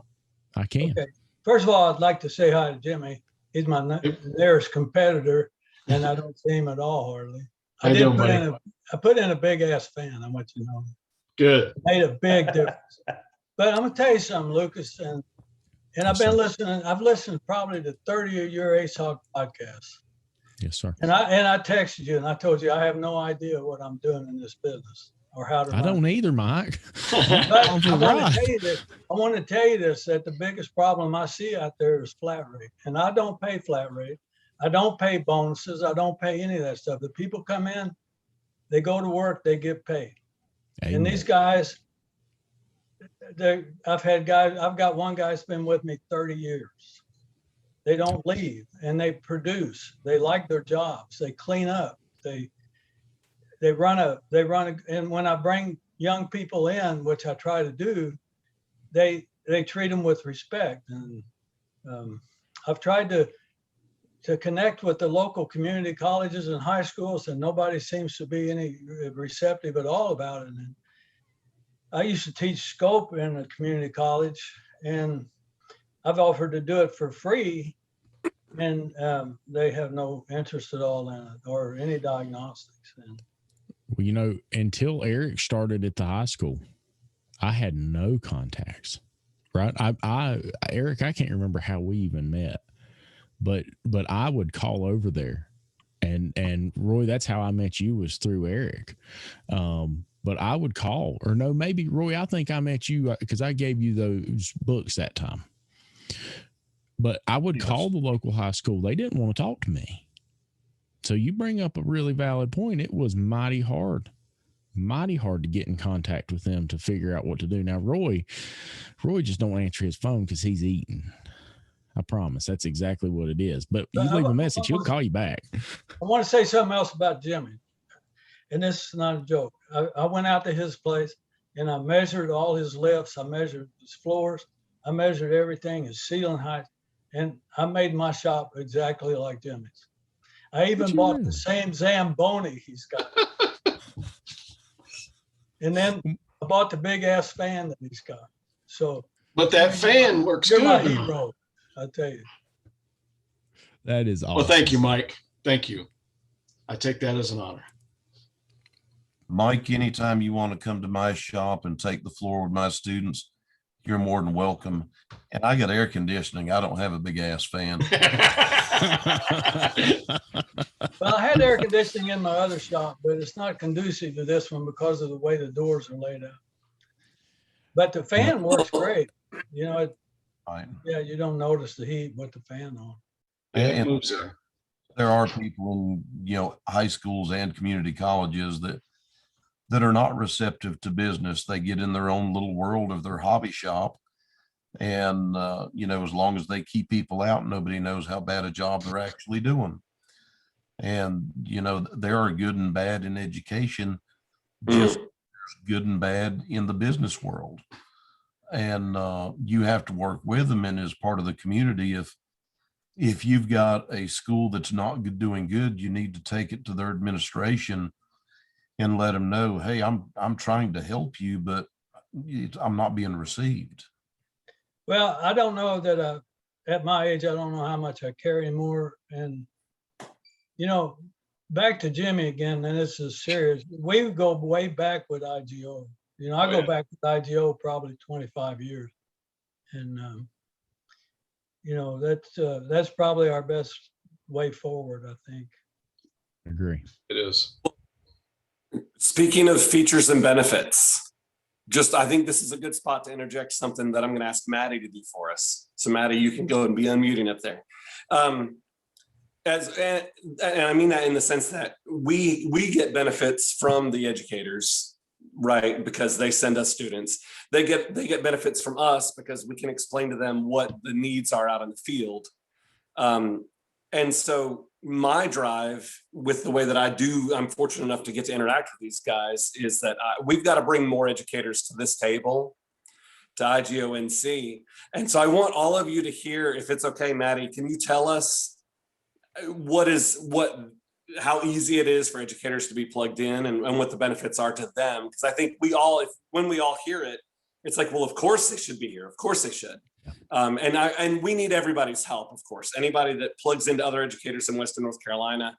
I can. Okay. First of all, I'd like to say hi to Jimmy. He's my nearest competitor, and I don't see him at all hardly. I put in a big ass fan. I want you to know. Good. Made a big difference. But I'm gonna tell you something, Lucas, and I've been listening. I've listened probably to 30 of your Ace Hawk podcasts. Yes, sir. And I texted you and I told you I have no idea what I'm doing in this business or how to. I don't either, Mike. But I want to tell you this, that the biggest problem I see out there is flat rate, and I don't pay flat rate. I don't pay bonuses. I don't pay any of that stuff. The people come in, they go to work, they get paid. Amen. And these guys, I've got one guy that's been with me 30 years. They don't leave, and they produce. They like their jobs. They clean up. They run, and when I bring young people in, which I try to do, they treat them with respect. And I've tried to connect with the local community colleges and high schools, and nobody seems to be any receptive at all about it. And I used to teach scope in a community college, and I've offered to do it for free, and they have no interest at all in it or any diagnostics. And, well, until Eric started at the high school, I had no contacts, right? Eric, I can't remember how we even met, but I would call over there And Roy, that's how I met you, was through Eric. But I would call, or no, maybe Roy, I think I met you because I gave you those books that time. But I would call the local high school. They didn't want to talk to me. So you bring up a really valid point. It was mighty hard to get in contact with them to figure out what to do. Now, Roy just don't answer his phone because he's eating. I promise that's exactly what it is. But you leave a message, he'll call you back. I want to say something else about Jimmy. And this is not a joke. I went out to his place and I measured all his lifts. I measured his floors. I measured everything, his ceiling height. And I made my shop exactly like Jimmy's. I even bought the same Zamboni he's got. And then I bought the big ass fan that he's got. So, but that fan works you're good. my hero, I tell you. That is awesome. Well, thank you, Mike. Thank you. I take that as an honor. Mike, anytime you want to come to my shop and take the floor with my students, you're more than welcome. And I got air conditioning. I don't have a big ass fan. Well, I had air conditioning in my other shop, but it's not conducive to this one because of the way the doors are laid out. But the fan works great. You know, yeah, you don't notice the heat with the fan on. And there are people in, high schools and community colleges that are not receptive to business. They get in their own little world of their hobby shop. And, as long as they keep people out, nobody knows how bad a job they're actually doing. And, there are good and bad in education, just good and bad in the business world. And you have to work with them. And as part of the community, if you've got a school that's not doing good, you need to take it to their administration and let them know, hey, I'm trying to help you, but I'm not being received. Well, I don't know that at my age, I don't know how much I care anymore. And, back to Jimmy again, and this is serious. We go way back with IGO. I go back with IGO probably 25 years. And, that's probably our best way forward, I think. Agree. It is. Speaking of features and benefits, I think this is a good spot to interject something that I'm going to ask Maddie to do for us. So Maddie, you can go and be unmuting up there. And I mean that in the sense that we get benefits from the educators, right? Because they send us students. They get benefits from us because we can explain to them what the needs are out in the field. And so my drive with the way that I'm fortunate enough to get to interact with these guys is that we've got to bring more educators to this table, to IGONC. And so I want all of you to hear, if it's okay, Maddie, can you tell us how easy it is for educators to be plugged in and what the benefits are to them? Because I think when we all hear it, it's like, well, of course they should be here. Of course they should. And we need everybody's help, of course. Anybody that plugs into other educators in Western North Carolina,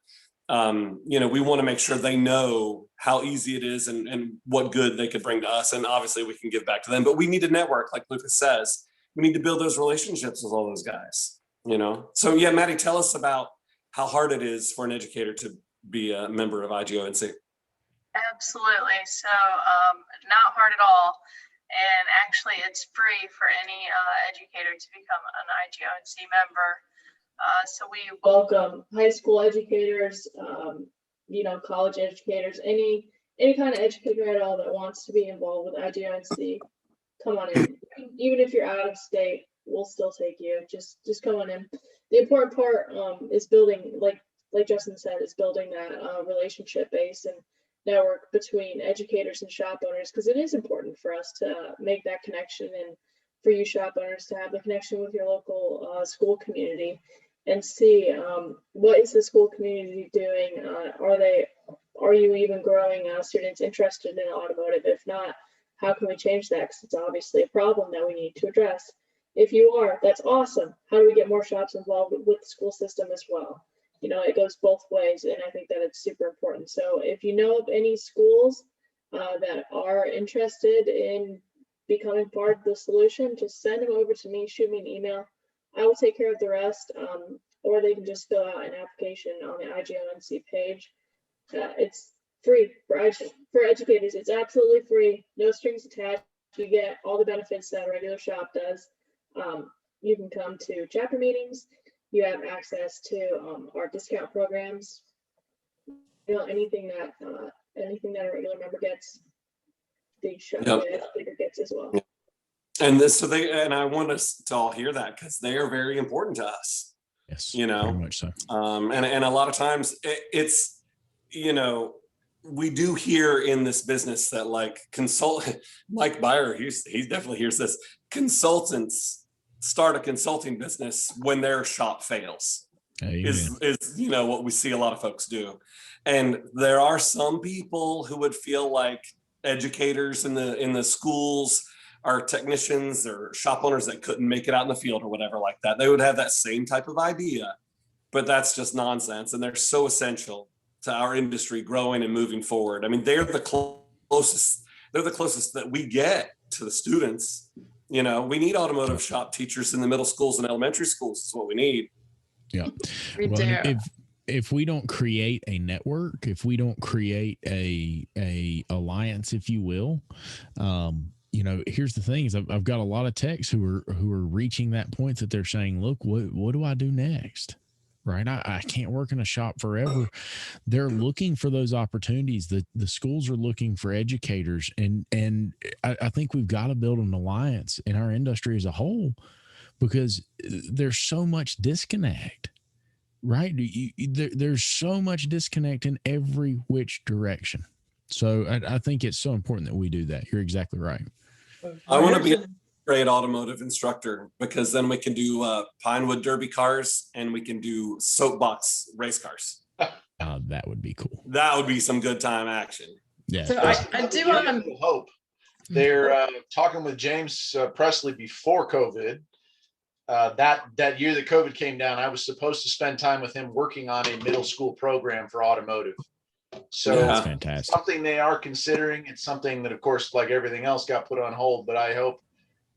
we want to make sure they know how easy it is and what good they could bring to us. And obviously we can give back to them, but we need to network, like Lucas says. We need to build those relationships with all those guys, So yeah, Maddie, tell us about how hard it is for an educator to be a member of IGONC. Absolutely. So not hard at all. And actually, it's free for any educator to become an IGONC member. So we welcome high school educators, college educators, any kind of educator at all that wants to be involved with IGONC. Come on in. Even if you're out of state, we'll still take you. Just come on in. The important part is building, like Justin said, is building that relationship base and network between educators and shop owners, because it is important for us to make that connection and for you shop owners to have the connection with your local school community and see what is the school community doing. Are you even growing students interested in automotive? If not, how can we change that? Because it's obviously a problem that we need to address. If you are, that's awesome. How do we get more shops involved with the school system as well? It goes both ways, and I think that it's super important. So if you know of any schools that are interested in becoming part of the solution, just send them over to me, shoot me an email. I will take care of the rest. or they can just fill out an application on the IGONC page. It's free for educators. It's absolutely free, no strings attached. You get all the benefits that a regular shop does. You can come to chapter meetings. You have access to our discount programs. You know, anything that a regular member gets, the shop educator gets as well. And and I want us to all hear that, because they are very important to us. Yes, you know, very much so. And a lot of times it's, you know, we do hear in this business that like Mike Byer, he definitely hears this. Consultants start a consulting business when their shop fails. Is you know what we see a lot of folks do. And there are some people who would feel like educators in the schools are technicians or shop owners that couldn't make it out in the field or whatever like that. They would have that same type of idea, but that's just nonsense. And they're so essential to our industry growing and moving forward. I mean, they're the closest that we get to the students. You know, we need automotive shop teachers in the middle schools and elementary schools. Is what we need. Yeah. Well, if we don't create a network, if we don't create a alliance, if you will, you know, here's the thing is I've got a lot of techs who are reaching that point that they're saying, look, what do I do next? Right. I can't work in a shop forever. They're looking for those opportunities. The schools are looking for educators. And I think we've got to build an alliance in our industry as a whole, because there's so much disconnect, right? There's so much disconnect in every which direction. So I think it's so important that we do that. You're exactly right. I want to be a great automotive instructor, because then we can do Pinewood Derby cars and we can do soapbox race cars. That would be cool. That would be some good time action. Yeah. So I do want to hope. They're talking with James Presley before COVID. That year that COVID came down, I was supposed to spend time with him working on a middle school program for automotive. So that's fantastic. Something they are considering. It's something that, of course, like everything else, got put on hold. But I hope,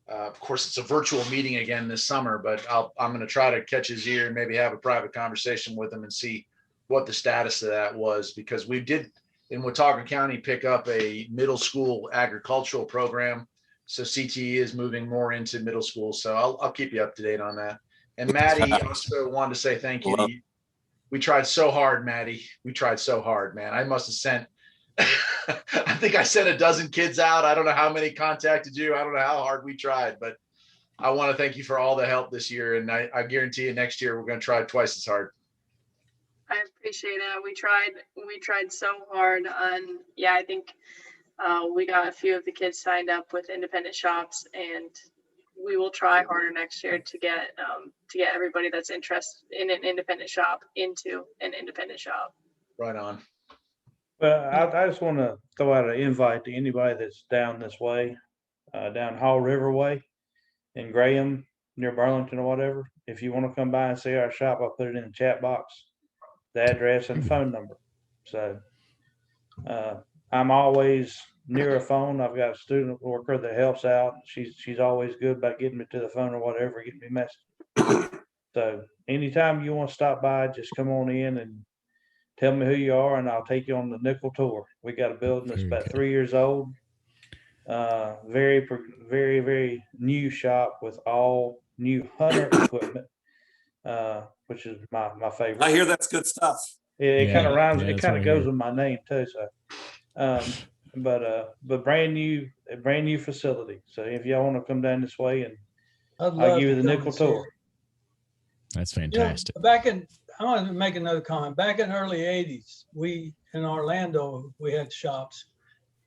of course, it's a virtual meeting again this summer. But I'm going to try to catch his ear and maybe have a private conversation with him and see what the status of that was, because we did in Watauga County pick up a middle school agricultural program. So CTE is moving more into middle school. So I'll keep you up to date on that. And Maddie also wanted to say thank you to you. We tried so hard, Maddie. We tried so hard, man. I must have sent, I think I sent a dozen kids out. I don't know how many contacted you. I don't know how hard we tried, but I want to thank you for all the help this year. And I guarantee you next year, we're going to try twice as hard. I appreciate it. We tried so hard. And yeah, I think we got a few of the kids signed up with independent shops, and we will try harder next year to get everybody that's interested in an independent shop into an independent shop. Right on. Well, I just want to throw out an invite to anybody that's down this way, down Hall River Way in Graham, near Burlington or whatever. If you want to come by and see our shop, I'll put it in the chat box, the address and phone number. So I'm always near a phone. I've got a student worker that helps out. She's always good about getting me to the phone or whatever, getting me message. So anytime you want to stop by, just come on in and tell me who you are, and I'll take you on the nickel tour. We got a building that's about 3 years old. Very, very new shop with all new hunter equipment, which is my favorite. I hear that's good stuff. It kind of rhymes. It kind of goes with my name too. So, but brand new facility. So if y'all want to come down this way, and I'll give you the nickel tour. That's fantastic. I want to make another comment. Back in the early 80s, we in Orlando, we had shops,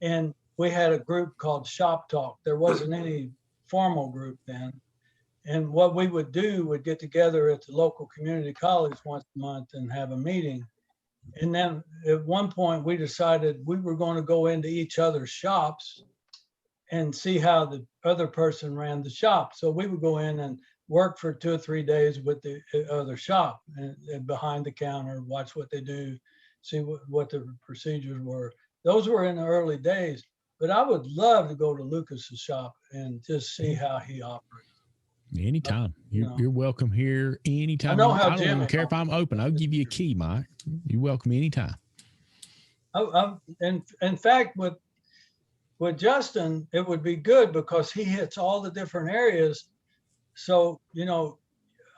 and we had a group called Shop Talk. There wasn't any formal group then. And what we would do would get together at the local community college once a month and have a meeting. And then at one point we decided we were going to go into each other's shops and see how the other person ran the shop. So we would go in and work for 2 or 3 days with the other shop and behind the counter, watch what they do, see what the procedures were. Those were in the early days, but I would love to go to Lucas's shop and just see how he operates. Anytime. You know. You're welcome here anytime. I know Mike. how I don't even Jimmy- care if I'm open. I'll give you a key, Mike. You're welcome anytime. In fact, with Justin, it would be good because he hits all the different areas. So,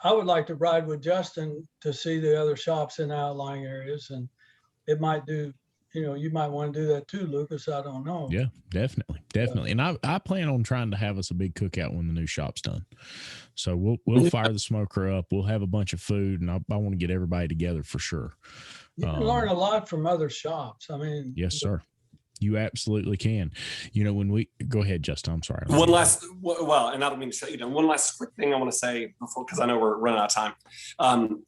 I would like to ride with Justin to see the other shops in the outlying areas, and it might do, you might want to do that too, Lucas. I don't know. Yeah, definitely. And I plan on trying to have us a big cookout when the new shop's done. So we'll fire the smoker up. We'll have a bunch of food, and I want to get everybody together for sure. You can learn a lot from other shops. I mean, yes, sir. You absolutely can. When we go ahead, Justin, I'm sorry. One last, well, and I don't mean to shut you down. One last quick thing I want to say before, because I know we're running out of time.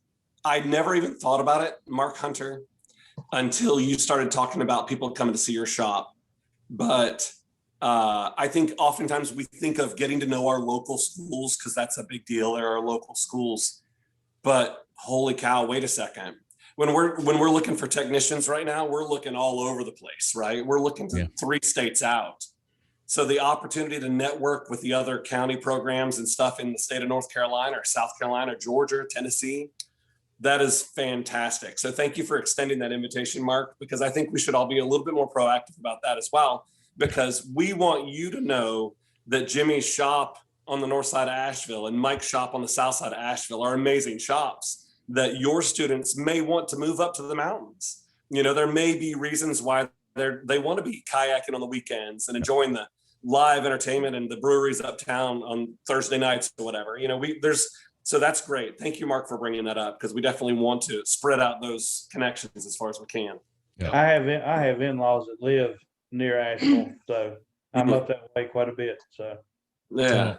I never even thought about it, Mark Hunter, until you started talking about people coming to see your shop. But I think oftentimes we think of getting to know our local schools because that's a big deal. There are local schools, but holy cow, wait a second. When we're looking for technicians right now, we're looking all over the place, right? We're looking to 3 states out. So the opportunity to network with the other county programs and stuff in the state of North Carolina or South Carolina, Georgia, Tennessee, that is fantastic. So thank you for extending that invitation, Mark, because I think we should all be a little bit more proactive about that as well, because we want you to know that Jimmy's shop on the north side of Asheville and Mike's shop on the south side of Asheville are amazing shops that your students may want to move up to the mountains. There may be reasons why they want to be kayaking on the weekends and enjoying the live entertainment and the breweries uptown on Thursday nights or whatever. So that's great. Thank you, Mark, for bringing that up, because we definitely want to spread out those connections as far as we can. Yeah. I have in-laws that live near Asheville, so I'm up that way quite a bit. So yeah.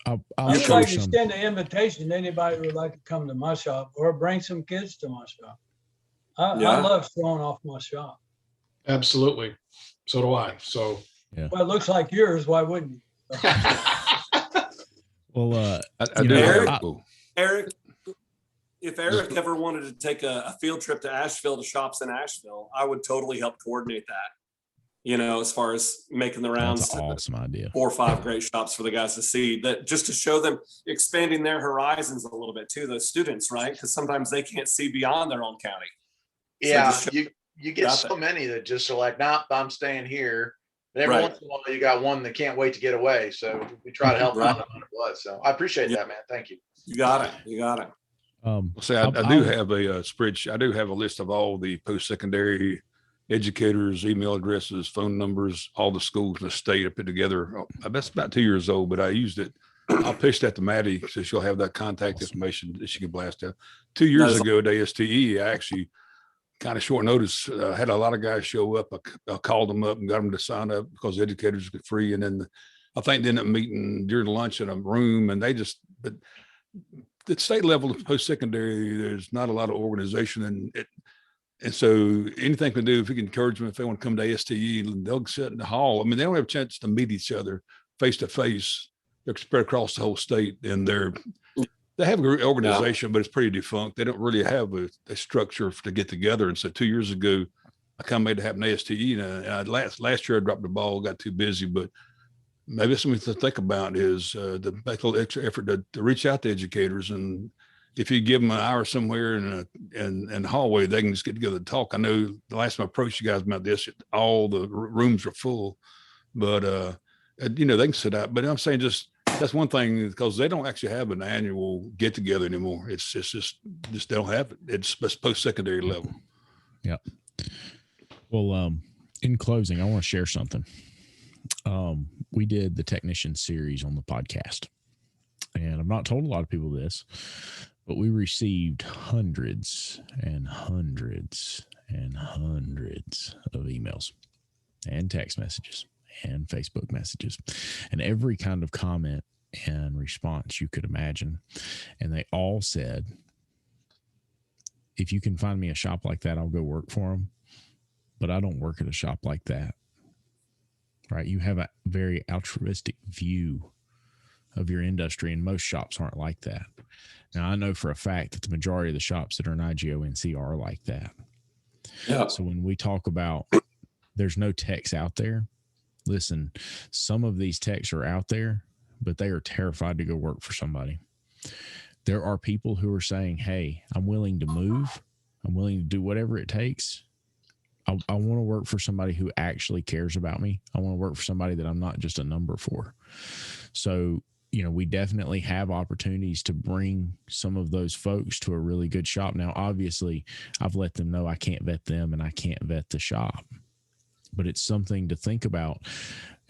I'll I'd show like to some. extend an invitation to anybody who would like to come to my shop or bring some kids to my shop. I love showing off my shop. Absolutely. So do I. So Well, it looks like yours. Why wouldn't you? Well, I do have Eric, if Eric ever wanted to take a field trip to Asheville, to shops in Asheville, I would totally help coordinate that. As far as making the rounds. That's an awesome idea. 4 or 5 great shops for the guys to see, that just to show them, expanding their horizons a little bit too, those students, right? Because sometimes they can't see beyond their own county. Yeah, So you get so many that just are like, nah, I'm staying here. And every once in a while, you got one that can't wait to get away. So we try to help them out no matter what. So I appreciate that, man. Thank you. You got it. I do have a spreadsheet. I do have a list of all the post-secondary educators, email addresses, phone numbers, all the schools in the state. I put together. That's about 2 years old, but I used it. I'll pitch that to Maddie so she'll have that contact information that she can blast out. 2 years ago at ASTE, I actually kind of short notice had a lot of guys show up. I called them up and got them to sign up because educators get free. And then I think they ended up meeting during lunch in a room, and but the state level of post-secondary, there's not a lot of organization, and so anything we can do, if we can encourage them, if they want to come to ASTE, they'll sit in the hall. I mean, they don't have a chance to meet each other face to face. They're spread across the whole state, and they have a great organization, but it's pretty defunct. They don't really have a structure to get together. And so 2 years ago, I kind of made it happen at ASTE. And last year I dropped the ball, got too busy, but maybe something to think about is to make a little extra effort to reach out to educators. And if you give them an hour somewhere in the hallway, they can just get together and talk. I know the last time I approached you guys about this, all the rooms are full, but they can sit out. But I'm saying that's one thing, because they don't actually have an annual get together anymore. It's just they don't have it. It's post-secondary level. Yeah. Well, in closing, I want to share something. We did the technician series on the podcast, and I've not told a lot of people this, but we received hundreds and hundreds and hundreds of emails and text messages and Facebook messages and every kind of comment and response you could imagine. And they all said, if you can find me a shop like that, I'll go work for them. But I don't work at a shop like that. Right? You have a very altruistic view of your industry, and most shops aren't like that. Now, I know for a fact that the majority of the shops that are in IGONC are like that. Yeah. So when we talk about there's no techs out there, listen, some of these techs are out there, but they are terrified to go work for somebody. There are people who are saying, hey, I'm willing to move. I'm willing to do whatever it takes. I want to work for somebody who actually cares about me. I want to work for somebody that I'm not just a number for. So, you know, we definitely have opportunities to bring some of those folks to a really good shop. Now, obviously, I've let them know I can't vet them and I can't vet the shop, but it's something to think about.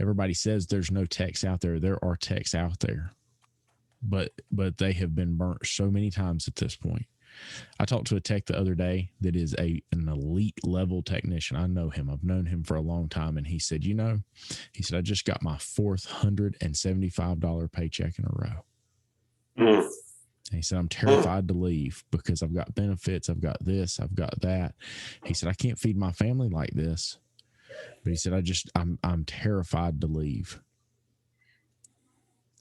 Everybody says there's no techs out there. There are techs out there, but they have been burnt so many times at this point. I talked to a tech the other day that is an elite level technician. I know him. I've known him for a long time. And he said, I just got my $475 paycheck in a row. And he said, I'm terrified to leave because I've got benefits. I've got this, I've got that. He said, I can't feed my family like this. But he said, I'm terrified to leave.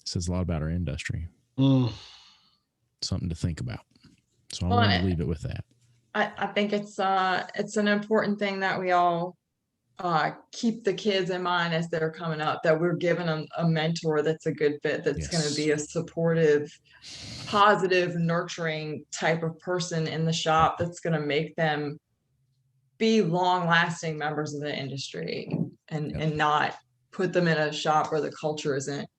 It says a lot about our industry. Something to think about. So I want to leave it with that. I think it's an important thing that we all keep the kids in mind as they're coming up, that we're giving them a mentor that's a good fit, that's going to be a supportive, positive, nurturing type of person in the shop that's going to make them be long-lasting members of the industry and not put them in a shop where the culture isn't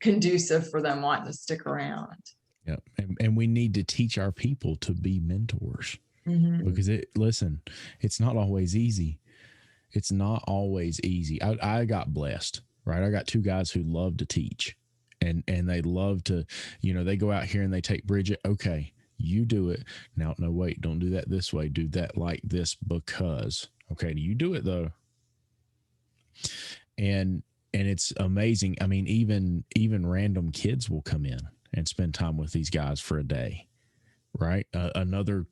conducive for them wanting to stick around. Yeah. And we need to teach our people to be mentors because it's not always easy. It's not always easy. I got blessed, right? I got two guys who love to teach and they love to, they go out here and they take Bridget. Okay, you do it. Now, no, wait, don't do that this way. Do that like this because, okay, you do it though. And it's amazing. I mean, even random kids will come in and spend time with these guys for a day, right? Another,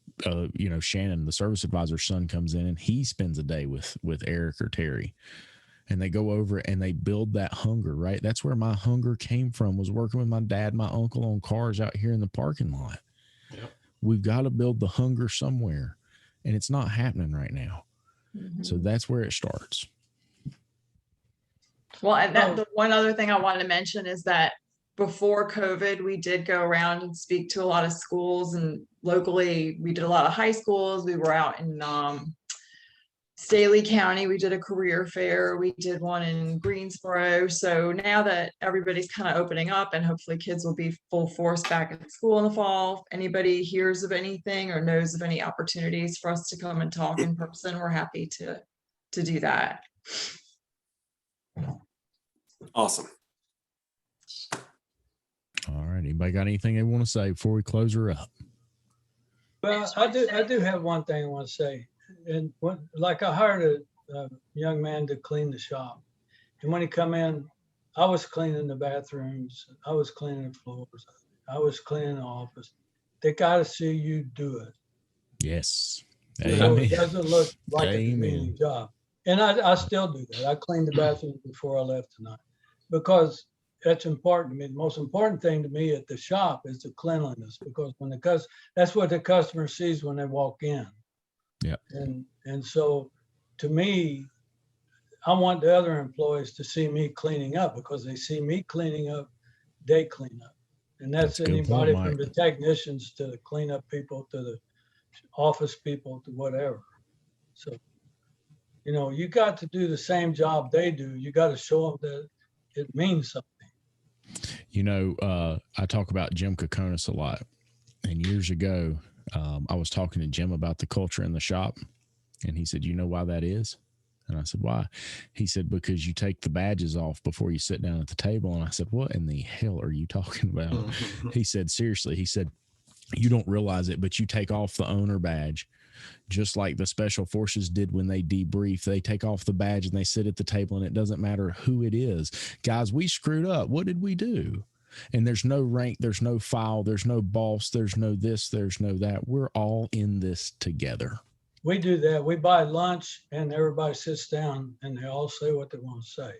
Shannon, the service advisor's son, comes in and he spends a day with Eric or Terry, and they go over and they build that hunger, right? That's where my hunger came from, was working with my dad, my uncle on cars out here in the parking lot. Yep. We've got to build the hunger somewhere, and it's not happening right now. So that's where it starts. Well, and the one other thing I wanted to mention is that before COVID, we did go around and speak to a lot of schools, and locally we did a lot of high schools. We were out in Staley County. We did a career fair. We did one in Greensboro. So now that everybody's kind of opening up and hopefully kids will be full force back at school in the fall, if anybody hears of anything or knows of any opportunities for us to come and talk in person, we're happy to do that. Awesome. All right. Anybody got anything they want to say before we close her up? Well, I do have one thing I want to say. And I hired a young man to clean the shop. And when he come in, I was cleaning the bathrooms. I was cleaning the floors. I was cleaning the office. They got to see you do it. Yes. So it doesn't look like a cleaning job. And I still do that. I cleaned the bathroom before I left tonight because that's important to me. The most important thing to me at the shop is the cleanliness, because that's what the customer sees when they walk in. Yeah. And so to me, I want the other employees to see me cleaning up, because they see me cleaning up, they clean up. And that's anybody from the technicians to the cleanup people to the office people to whatever. So, you got to do the same job they do. You got to show them that it means something. I talk about Jim Kokonis a lot. And years ago, I was talking to Jim about the culture in the shop. And he said, you know why that is? And I said, why? He said, because you take the badges off before you sit down at the table. And I said, what in the hell are you talking about? He said, seriously, he said, you don't realize it, but you take off the owner badge, just like the special forces did when they debrief. They take off the badge and they sit at the table, and it doesn't matter who it is. Guys, we screwed up. What did we do? And there's no rank, there's no file, there's no boss, there's no this, there's no that. We're all in this together. We do that. We buy lunch and everybody sits down and they all say what they want to say.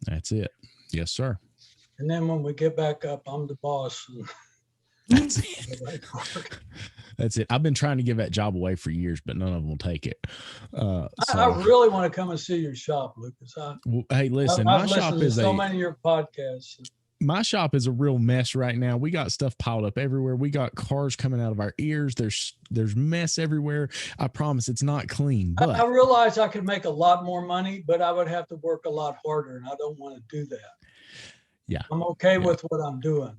That's it. Yes, sir. And then when we get back up, I'm the boss. That's it. That's it. I've been trying to give that job away for years, but none of them will take it. I really want to come and see your shop, Lucas. Hey, listen, I've my shop listened to is so many of your podcasts. my shop is a real mess right now. We got stuff piled up everywhere. We got cars coming out of our ears. There's mess everywhere. I promise it's not clean, I but realize I could make a lot more money, but I would have to work a lot harder, and I don't want to do that. yeah. I'm okay Yeah. with what I'm doing.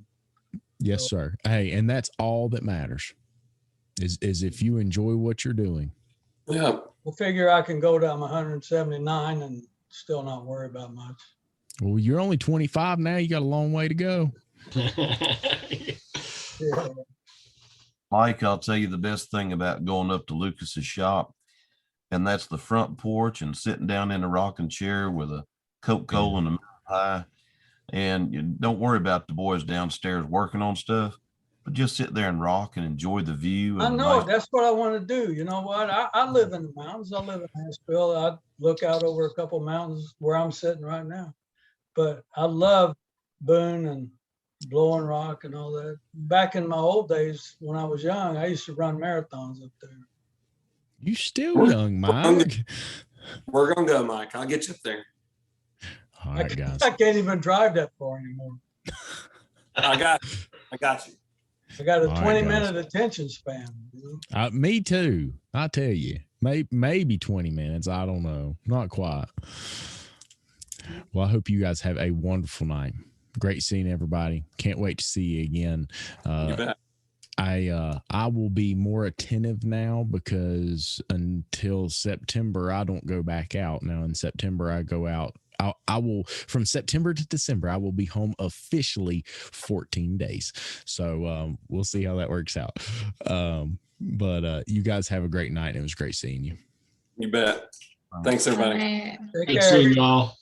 Yes, sir. Hey, and that's all that matters is if you enjoy what you're doing. Yeah. I figure I can go to 179 and still not worry about much. Well, you're only 25 now. You got a long way to go. Yeah. Mike, I'll tell you the best thing about going up to Lucas's shop, and that's the front porch and sitting down in a rocking chair with a Coca-Cola and a pie. And you don't worry about the boys downstairs working on stuff, but just sit there and rock and enjoy the view. I And know nice- that's what I want to do. You know what? I live in the mountains. I live in Nashville. I look out over a couple mountains where I'm sitting right now. But I love Boone and blowing rock and all that. Back in my old days when I was young, I used to run marathons up there. You still young, Mike. We're gonna go, Mike. I'll get you up there. All right, guys. I can't even drive that far anymore. I got you. I got a All right, 20-minute attention span. You know? Me too. I tell you, maybe 20 minutes. I don't know. Not quite. Well, I hope you guys have a wonderful night. Great seeing everybody. Can't wait to see you again. You bet. I will be more attentive now because until September, I don't go back out. Now in September, I go out. I will, from September to December, I will be home officially 14 days. So we'll see how that works out. But you guys have a great night. It was great seeing you. You bet. Thanks, everybody. Right. Take Good care. seeing you all.